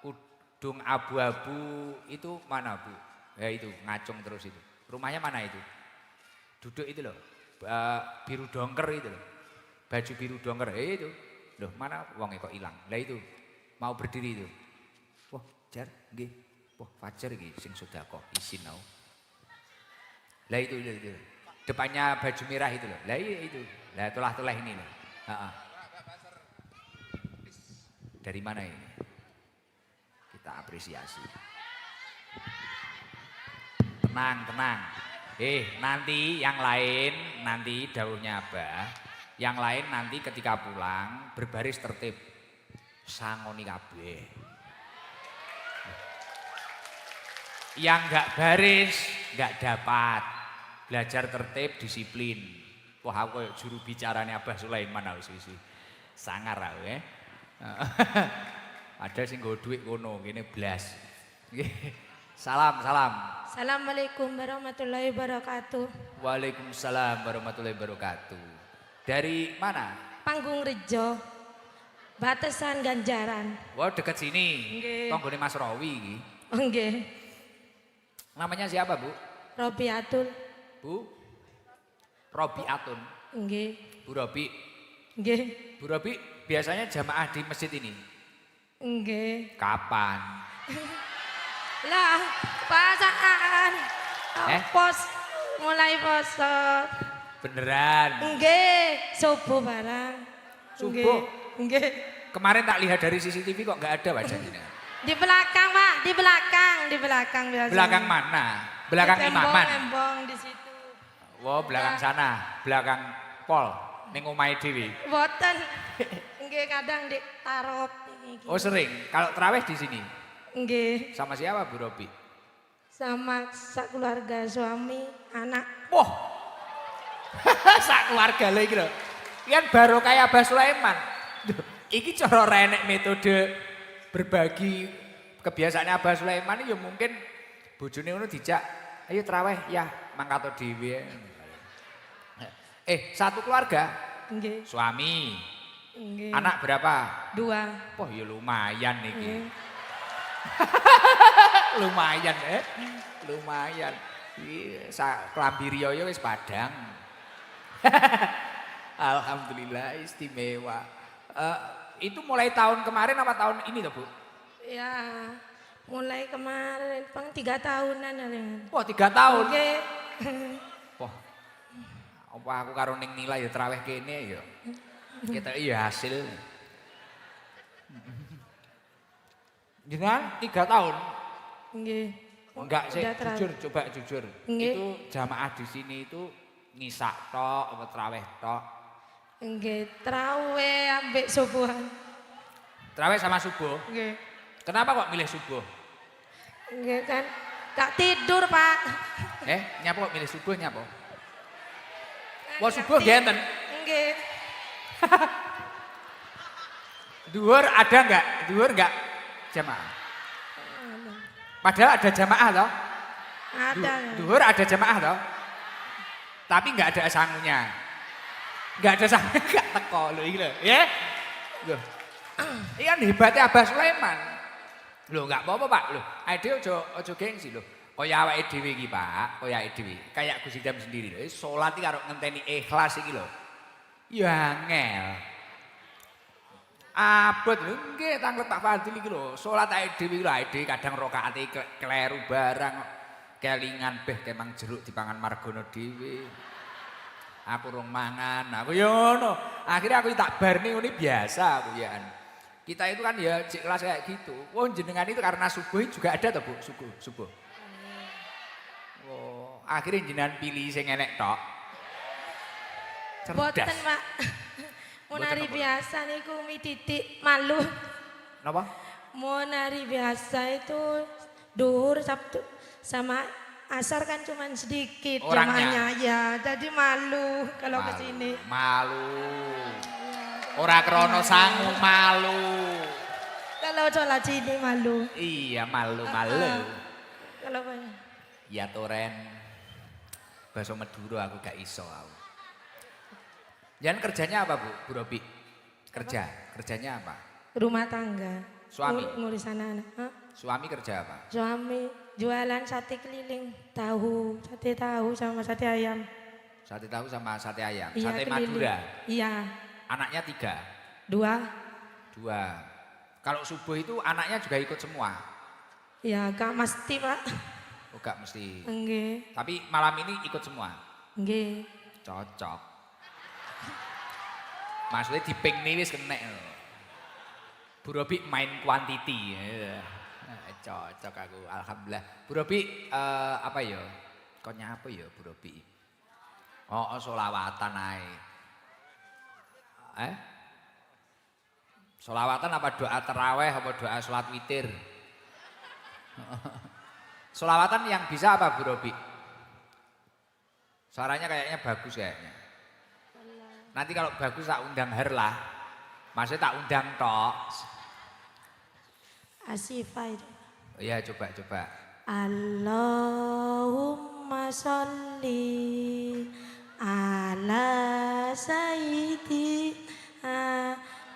kudung abu-abu itu mana Bu? Ya itu ngacung terus itu. Rumahnya mana itu? Duduk itu loh, biru dongker itu loh, baju biru dongker itu. Loh mana uangnya kok hilang? Lah itu mau berdiri itu. Wah jar, nggih. Wah fajar iki sing sedekah isin tau. Lah itu. Depannya baju merah itu loh. Lah itu. Lah tulah-tulah ini loh. Heeh. Dari mana ini? Kita apresiasi. Tenang. Nanti yang lain, nanti dawuhnya Abah, yang lain nanti ketika pulang berbaris tertib. Sangoni kabeh. Yang enggak baris, enggak dapat. Belajar tertib, disiplin. Wah aku kayak juru bicaranya Abah Sulaiman wis. Sangar aku ya. Ada sing nggo dhuwit kono, kene blas. Salam. Assalamualaikum warahmatullahi wabarakatuh. Waalaikumsalam warahmatullahi wabarakatuh. Dari mana? Panggung Rejo, Batasan Ganjaran. Wah dekat sini. Nggih. Tanggone Mas Rowi iki. Oh nggih. Namanya siapa Bu? Robiatul. Bu? Robiatun. Nggih. Bu Robi. Nggih. Bu Robi biasanya jamaah di masjid ini? Nggih. Kapan? Lah, pasaan. Pos mulai poso. Beneran? Nggih, subuh barang. Subuh? Nggih. Kemarin tak lihat dari CCTV kok nggak ada wajahnya. Di belakang, Pak, di belakang biasanya. Belakang mana? Belakang imaman? Embong di situ. Wah, belakang sana, belakang pol, ning omahe dhewe. Mboten. Nggih kadang di tarop iki. Oh, sering. Kalau tarawih di sini. Nggih. Sama siapa Bu Robi? Sama keluarga suami, anak. Wah. Sak keluarga lho iki lho. Iki kan baru kayak Abah Sulaiman. Duh, iki cara renek metode berbagi kebiasaannya Abah Sulaiman ya mungkin bojone ngono dijak, ayo tarawih ya mangkat dhewe. Satu keluarga. Nggih. Suami. Nggih. Anak berapa? 2. Wah, ya lumayan iki. Nggih. Lumayan lumayan. Sak klambi riyo wis padang. Alhamdulillah istimewa. Itu mulai tahun kemarin apa tahun ini toh Bu? Ya, mulai kemarin, 3 tahunan ya. Wah 3 tahun. Oke. Wah, apa aku karo ning nilai ya traweh kene ya. Kita iya hasil. Jenengan 3 tahun? Nggih. Enggak sih, Udah terawih. jujur, coba jujur. Nggih. Itu jamaah di sini itu ngisak tok apa traweh tok? Nggih, traweh ambek subuhan. Traweh sama subuh. Nggih. Kenapa kok milih subuh? Nggih kan, gak tidur, Pak. Nyapa kok milih subuh nyapa? Wah subuh ngenten. Nggih. Duhur ada enggak? Duhur enggak jamaah? Padahal ada jamaah toh? Ada. Duhur ada jamaah toh? Tapi enggak ada sangunya. Enggak ada sangunya, enggak teko lho iki lho, ya. Loh. Iki kan hebatnya Abah Sulaiman. Loh enggak apa-apa Pak, loh. Ayo ojo gengsi loh. Kaya awake dhewe iki Pak, kaya awake dhewe. Kayak Gus Idam sendiri lho. Salat iki karo ngenteni ikhlas iki lho. Ya angel. Abot lho nggih tanglet Pak Fadil iki lho. Salat awake dhewe lho, awake dhewe kadang rakaate kleru barang. Kelingan beh kemang jeruk dipangan margono dhewe. Aku rong mangan, aku ya ngono. Akhirnya aku tak barni ngene biasa aku ya. Kita itu kan ya cek kelas kayak gitu. Wah jenengan itu karena subuh juga ada toh Bu, subuh. Oh, akhirnya jenengan pilih sing enek tok. Cerdas. Boten, Pak. Monari biasa niku mi titik malu. Napa? Monari biasa itu duhur Sabtu sama asar kan cuman sedikit Orangnya. jamaahnya ya. Jadi malu kalau ke sini. Malu. Ora krono sangu malu. Kalau sholat sini malu. Iya malu. Kalau banyak. Ya toren. Bahasa Madura aku gak iso aku. Jangan kerjanya apa Bu Robi? Kerjanya apa? Rumah tangga. Suami? Ngurus anak-anak. Hah? Suami kerja apa? Suami jualan sate keliling, sate tahu sama sate ayam. Sate tahu sama sate ayam. Iya, Sate keliling. Madura. Iya. Anaknya 3? 2. 2. Kalau subuh itu anaknya juga ikut semua? Ya gak mesti Pak. Oh gak mesti. Enggak. Tapi malam ini ikut semua? Enggak. Cocok. Maksudnya di ping nih wis kena. Bu Robi main quantity. Cocok aku, alhamdulillah. Bu Robi apa ya? Konya apa ya Bu Robi? Oh solawatan ae. Solawatan apa doa terawih apa doa sholat witir? Solawatan yang bisa apa Bu Robi? Suaranya kayaknya bagus kayaknya. Nanti kalau bagus tak undang Herlah. Maksudnya tak undang tok. Asifah itu. Iya coba. Allahumma sholli ala sayyidina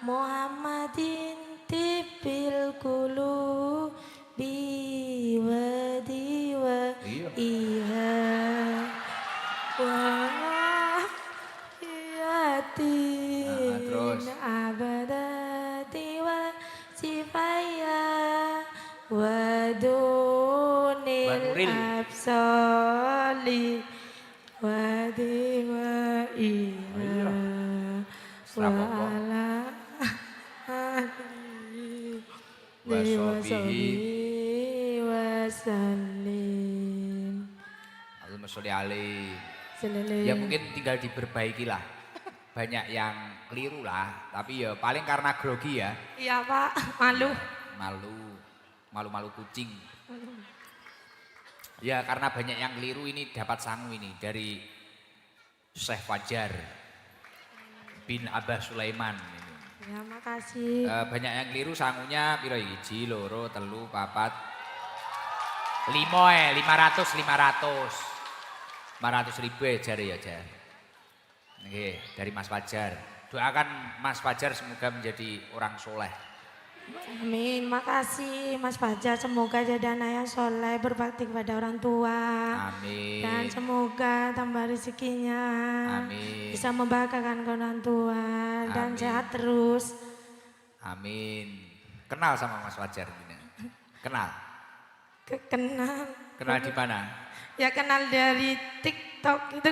Muhammadin tibil qulubi wa diwa iha wa yatin terus. abadati wa sifaya wa dunil absali wa diwa iha wa ala Wasobihi wasallim. Allahumma sholli alaihi. Selele. Ya mungkin tinggal diperbaiki lah. Banyak yang keliru lah, tapi ya paling karena grogi ya. Iya Pak, malu. Malu kucing. Ya karena banyak yang keliru ini dapat sangu ini dari Syekh Fajar bin Abah Sulaiman. Ya makasih. Banyak yang keliru sangunya piro iki? 1, 2, 3, 4, 5 500 ribu jar ya jar. Oke, dari Mas Fajar. Doakan Mas Fajar semoga menjadi orang soleh. Amin, makasih Mas Fajar. Semoga jadi anak yang soleh, berbakti kepada orang tua. Amin. Dan semoga tambah rezekinya. Amin. Bisa membanggakan orang tua dan Amin. sehat terus. Amin. Kenal sama Mas Fajar gini? Kenal? Kenal. Kenal di mana? Ya kenal dari TikTok itu.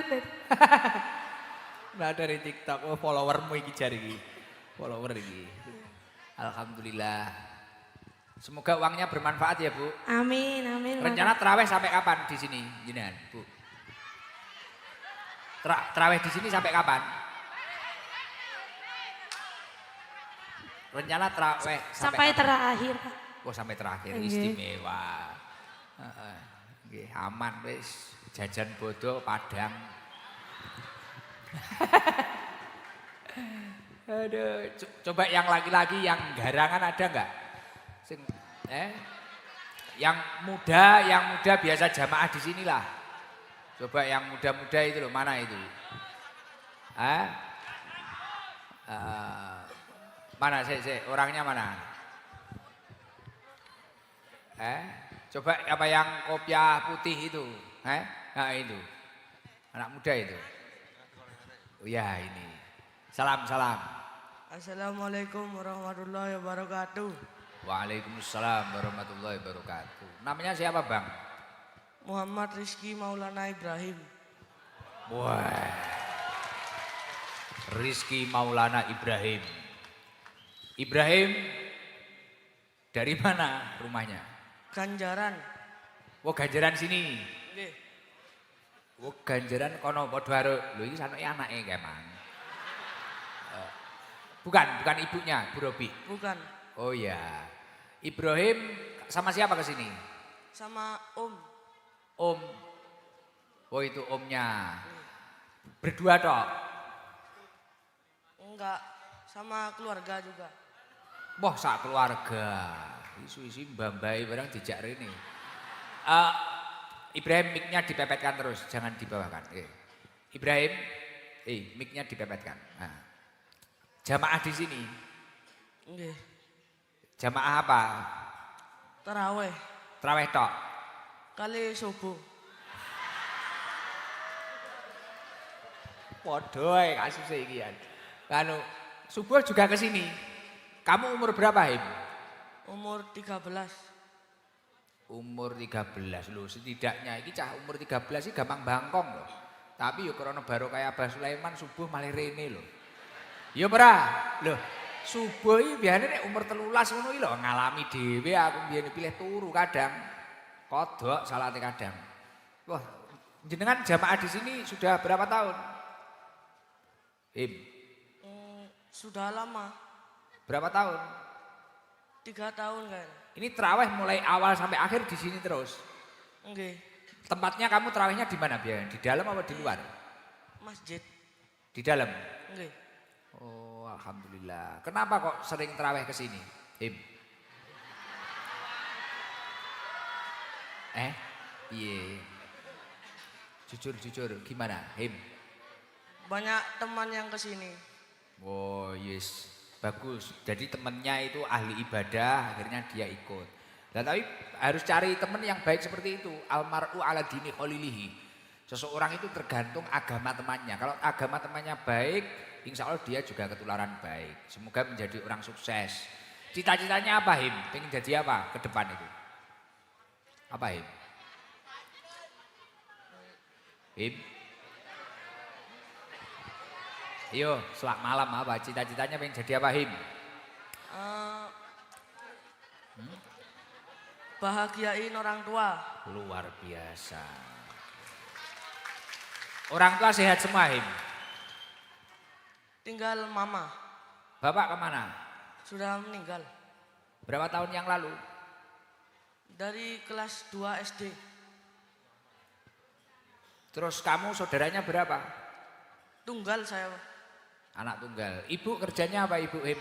Kenal dari TikTok. Oh, followermu iki jari iki. Follower iki. Alhamdulillah. Semoga uangnya bermanfaat ya, Bu. Amin, amin. Rencana terawih sampai kapan di sini, jenengan, Bu? Terawih di sini sampai kapan? Rencana terawih sampai kapan? terakhir, Pak. Oh, sampai terakhir. Nggih. Istimewa. Nggih, aman wis. Jajan bodo Padang. Aduh, coba yang laki-laki yang garangan ada enggak? Yang muda biasa jamaah di sinilah. Coba yang muda-muda itu loh, mana itu? Mana orangnya mana? Coba apa yang kopiah putih itu? Nah itu. Anak muda itu. Oh ya ini. Salam. Assalamualaikum warahmatullahi wabarakatuh. Waalaikumsalam warahmatullahi wabarakatuh. Namanya siapa, Bang? Muhammad Rizky Maulana Ibrahim. Wah. Rizky Maulana Ibrahim. Ibrahim dari mana rumahnya? Ganjaran. Oh, Ganjaran sini. Nggih. Oh, Ganjaran kono padha karo lho iki sanoke anake kemang. Bukan ibunya, Bu Robi. Bukan. Oh ya. Ibrahim sama siapa ke sini? Sama Om. Om. Oh itu omnya. Berdua toh? Enggak, sama keluarga juga. Wah, sak keluarga. Isu-isu mbambai barang dijak rene. Ibrahim mic-nya dipepetkan terus, jangan dibawakan. Ibrahim, mic-nya dipepetkan. Nah. Jamaah di sini. Nggih. Jamaah apa? Taraweh. Tarawih tok. Kali subuh. Podo ae kasus iki kan. Kanu subuh juga ke sini. Kamu umur berapa, Him? Umur 13. Umur 13 loh, setidaknya iki cah umur 13 iki gampang bangkong loh. Tapi yo krana baro kaya Abah Sulaiman subuh malih rene loh. Ya ora. Loh, subuh iki biasane nek umur 13 ngono iki lho ngalami dhewe aku biyen pilih turu kadang. Kodok salate kadang. Wah, jenengan jamaah di sini sudah berapa tahun? Him. Sudah lama. Berapa tahun? 3 tahun kan. Ini terawih mulai awal sampai akhir di sini terus. Nggih. Tempatnya kamu terawihnya di mana biar? Di dalam apa di luar? Masjid. Di dalam. Nggih. Oh, alhamdulillah. Kenapa kok sering terawih ke sini? Him. Iya. Jujur gimana? Him. Banyak teman yang kesini. Oh, yes. Bagus. Jadi temennya itu ahli ibadah, akhirnya dia ikut. Nah, tapi harus cari teman yang baik seperti itu. Almar'u ala dini khalilihi. Seseorang itu tergantung agama temannya. Kalau agama temannya baik, insya Allah dia juga ketularan baik. Semoga menjadi orang sukses. Cita-citanya apa, Him? Pengen jadi apa ke depan itu? Apa, Him? Him? Yo, selamat malam apa? Cita-citanya pengen jadi apa, Him? Bahagiain orang tua. Luar biasa. Orang tua sehat semua, Him. Tinggal mama, Bapak kemana? sudah meninggal. Berapa tahun yang lalu? Dari kelas 2 SD, Terus kamu saudaranya berapa? tunggal saya. Anak tunggal. Ibu kerjanya apa Ibu Him?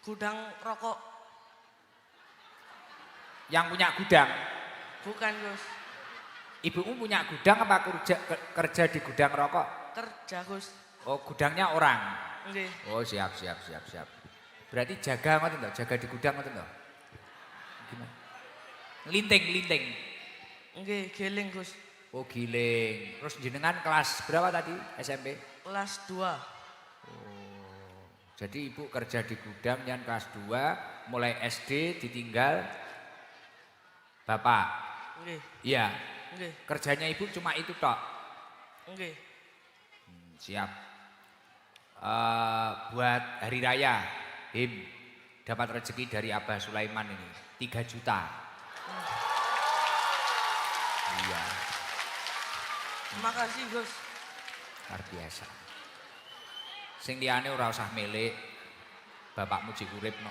Gudang rokok, Yang punya gudang. bukan Gus. Ibumu punya gudang apa kerja di gudang rokok? Kerja Gus. Oh, gudangnya orang. Nggih, Oh, siap. Berarti jaga ngoten toh, jaga di gudang ngoten toh. Gimana? Linting. nggih, geling Gus. Oh, giling. Terus jenengan kelas berapa tadi? SMP? Kelas 2. Jadi ibu kerja di gudang yang kelas 2, mulai SD ditinggal bapak. Nggih, Iya, nggih, kerjanya ibu cuma itu tok. nggih. Siap. Buat hari raya, Him dapat rezeki dari Abah Sulaiman ini 3 juta. Iya, Makasih Gus. luar biasa. Sing liyane ora usah milik, bapakmu jek urip no.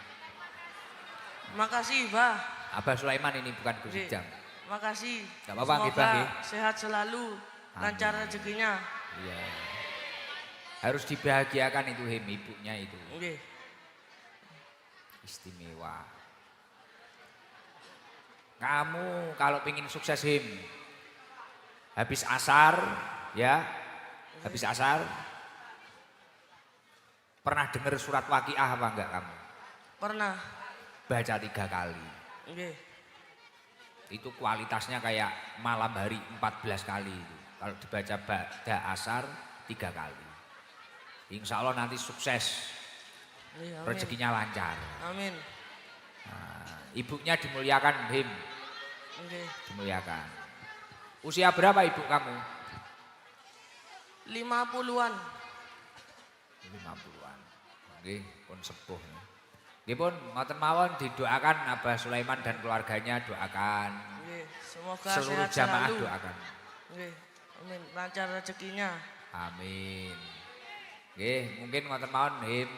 Makasih Bah. Abah Sulaiman ini bukan Gus Nggih. Ijam. Makasih. Gak apa-apa, nggih, Semoga Bang, nggih. sehat selalu, lancar rezekinya. Iya. Harus dibahagiakan itu Him, ibunya itu. Nggih. Istimewa. Kamu kalau pengen sukses Him, habis asar ya, habis asar pernah dengar surat Waqiah apa enggak kamu? Pernah. Baca 3 kali. Nggih. Itu kualitasnya kayak malam hari 14 kali itu. Kalau dibaca ba'da asar 3 kali. Insya Allah nanti sukses, Nggih, amin. rezekinya lancar. Amin. Nah, ibunya dimuliakan Him, Nggih. dimuliakan. Usia berapa ibu kamu? 50-an. 50-an. Nggih, pun sepuh. Nggih pun ngoten mawon didoakan Abah Sulaiman dan keluarganya, doakan. Nggih. Semoga Seluruh sehat jamaah selalu. doakan. Nggih. Amin. Lancar rezekinya. Amin. Nggih, mungkin ngoten mawon Him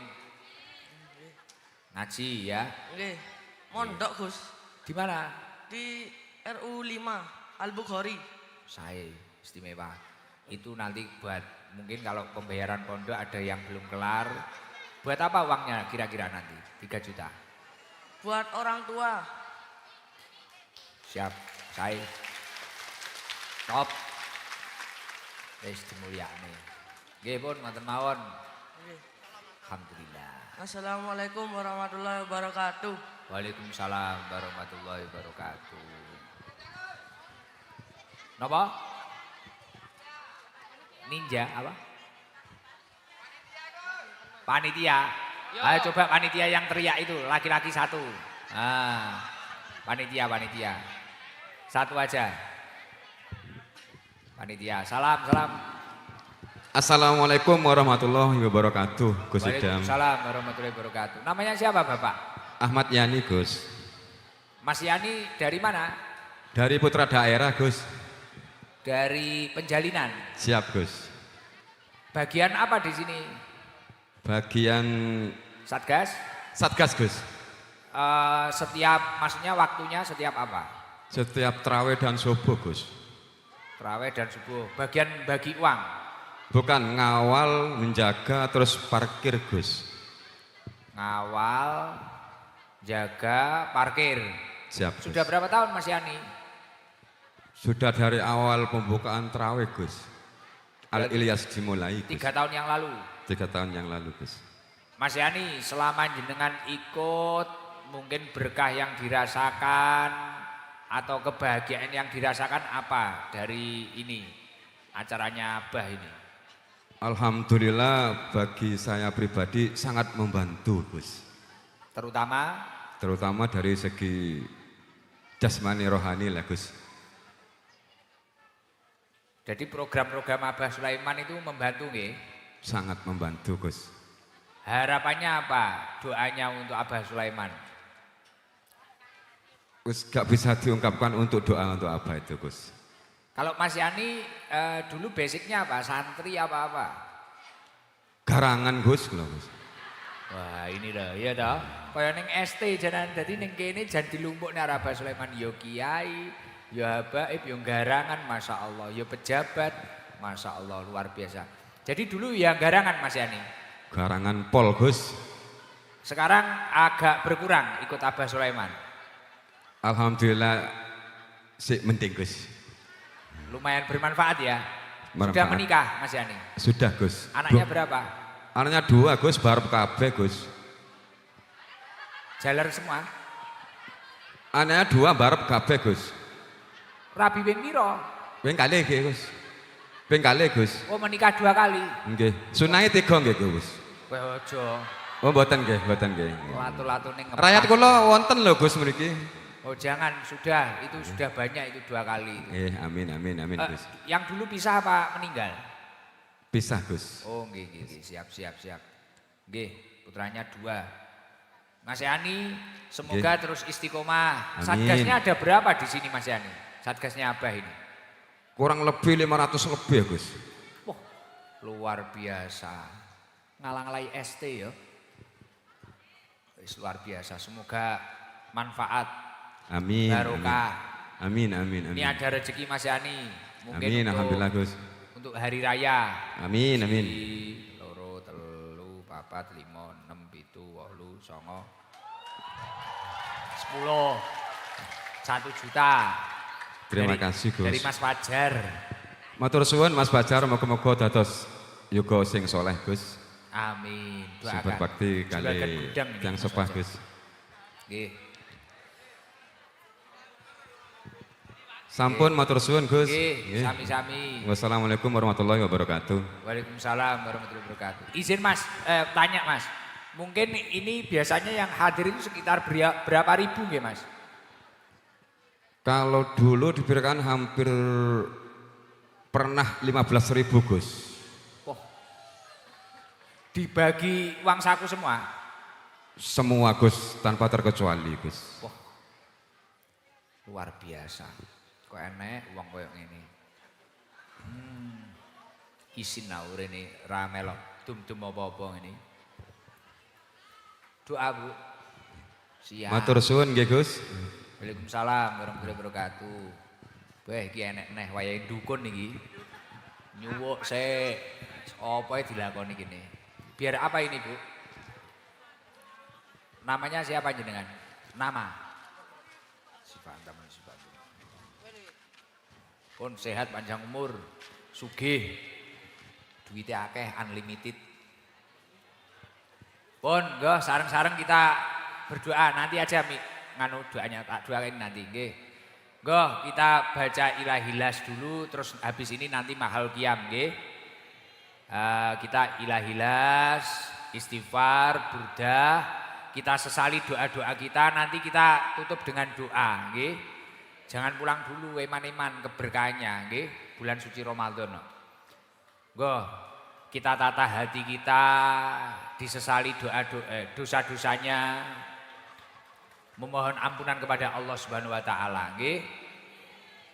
ngaji ya. Nggih. Mondok Gus. Di mana? Di RU 5 Al-Bukhari. Saya istimewa. Itu nanti buat mungkin kalau pembayaran pondok ada yang belum kelar. Buat apa uangnya kira-kira nanti? 3 juta. Buat orang tua. Siap, saya. Top. Wis dimulyakne. Nggih pun ngoten mawon. Nggih. Alhamdulillah. Assalamualaikum warahmatullahi wabarakatuh. Waalaikumsalam warahmatullahi wabarakatuh. Napa? Ninja apa? Panitia. Ayo coba panitia yang teriak itu, laki-laki 1. Ah, panitia. 1 aja. Panitia, salam. Assalamualaikum warahmatullahi wabarakatuh, Gus Idam. Waalaikumsalam warahmatullahi wabarakatuh. Namanya siapa Bapak? Ahmad Yani, Gus. Mas Yani dari mana? Dari Putra Daerah, Gus. Dari Penjalinan. Siap, Gus. Bagian apa di sini? Bagian Satgas? Satgas, Gus. Maksudnya waktunya setiap apa? Setiap terawih dan subuh, Gus. Terawih dan subuh. Bagian bagi uang. Bukan ngawal, menjaga, terus parkir, Gus. Ngawal, jaga, parkir. Siap, Gus. Sudah berapa tahun Mas Yani? Sudah dari awal pembukaan terawih, Gus. Al-Ilyas dimulai, Gus. 3 tahun yang lalu. 3 tahun yang lalu, Gus. Mas Yani, selama jenengan ikut, mungkin berkah yang dirasakan atau kebahagiaan yang dirasakan apa dari ini acaranya Abah ini? Alhamdulillah bagi saya pribadi sangat membantu, Gus. Terutama dari segi jasmani rohani lah, Gus. jadi program-program Abah Sulaiman itu membantu nggih? Sangat membantu, Gus. Harapannya apa? Doanya untuk Abah Sulaiman. Gus, gak bisa diungkapkan untuk doa untuk apa itu, Gus. Kalau Mas Yani dulu basicnya apa? Santri apa-apa? Garangan Gus kula Gus. Wah ini dah, iya dah. Kaya ning ST jalan, jadi ning kene jan dilumpuk ning Abah Sulaiman yo kiai, yo habaib, yo garangan, masya Allah, yo pejabat, masya Allah luar biasa. Jadi dulu ya garangan Mas Yani. Garangan pol Gus. Sekarang agak berkurang ikut Abah Sulaiman. Alhamdulillah sik mending Gus. Lumayan bermanfaat ya. Sudah Bermanfaat. menikah Mas Yani? Sudah Gus. Anaknya berapa? Anaknya 2 Gus, barep kabeh Gus. Jalar semua? Anaknya 2 barep kabeh Gus. Rabi ping piro? Ping kalih nggih Gus. Ping kalih Gus. Oh menikah 2 kali? Nggih. Sunahe 3 nggih Gus. Weh ojo. Oh mboten nggih, mboten nggih. Latu-latu ning Rakyat kula wonten lho Gus mriki. Oh jangan, sudah, itu sudah banyak itu 2 kali itu. Amin amin amin Gus. Yang dulu pisah apa meninggal? Pisah Gus. Oh nggih, nggih, siap. Nggih, putranya 2. Mas Yani, semoga terus istiqomah. Amin. Satgasnya ada berapa di sini Mas Yani? Satgasnya Abah ini? Kurang lebih 500 lebih Gus. Wah, luar biasa. Ngalang-ngalai ST ya. Luar biasa, semoga manfaat, Amin. barokah. Amin amin amin. Ini ada rezeki Mas Yani. Mungkin Amin untuk, alhamdulillah Gus. untuk hari raya. Amin amin. 2, 3, 4, 5, 6, 7, 8, 9, 10. 1 juta. Terima kasih Gus. Dari Mas Fajar. Matur suwun Mas Fajar, moga-moga dados yoga sing soleh Gus. Amin. Sing Doakan. berbakti Juragan kali gudang ini, yang Mas sepah Fajar. Gus. Nggih. Sampun matur suwun Gus. Nggih, sami-sami. Wassalamualaikum warahmatullahi wabarakatuh. Waalaikumsalam warahmatullahi wabarakatuh. Izin Mas, tanya Mas. Mungkin ini biasanya yang hadir itu sekitar berapa ribu nggih Mas? Kalau dulu diberikan hampir pernah 15.000 Gus. Wah. Dibagi uang saku semua? Semua Gus tanpa terkecuali Gus. Wah. Luar biasa. Kok enek uang koyo ngene. Isin naur ini ramelok tum-tum apa-apa ini. Doa Bu. Siap. Matur suwun nggih Gus. Waalaikumsalam warahmatullahi wabarakatuh. Wah iki enek neh wayahe dukun iki. Nyuwuk sik. Apa dilakoni kene? Biar apa ini, Bu? Namanya siapa jenengan? Nama. Sifat. Pun sehat panjang umur, sugih. Duitnya akeh unlimited. Pun nggih sareng-sareng kita berdoa nanti aja nganu doanya tak doain nanti nggih. Nggih, kita baca ilahilas dulu terus habis ini nanti mahal qiyam nggih. Kita ilahilas, istighfar, burdah, kita sesali doa-doa kita nanti kita tutup dengan doa nggih. Jangan pulang dulu eman-eman keberkahannya nggih, bulan suci Ramadan. Nggih, kita tata hati kita, disesali dosa-dosanya, memohon ampunan kepada Allah Subhanahu wa taala nggih.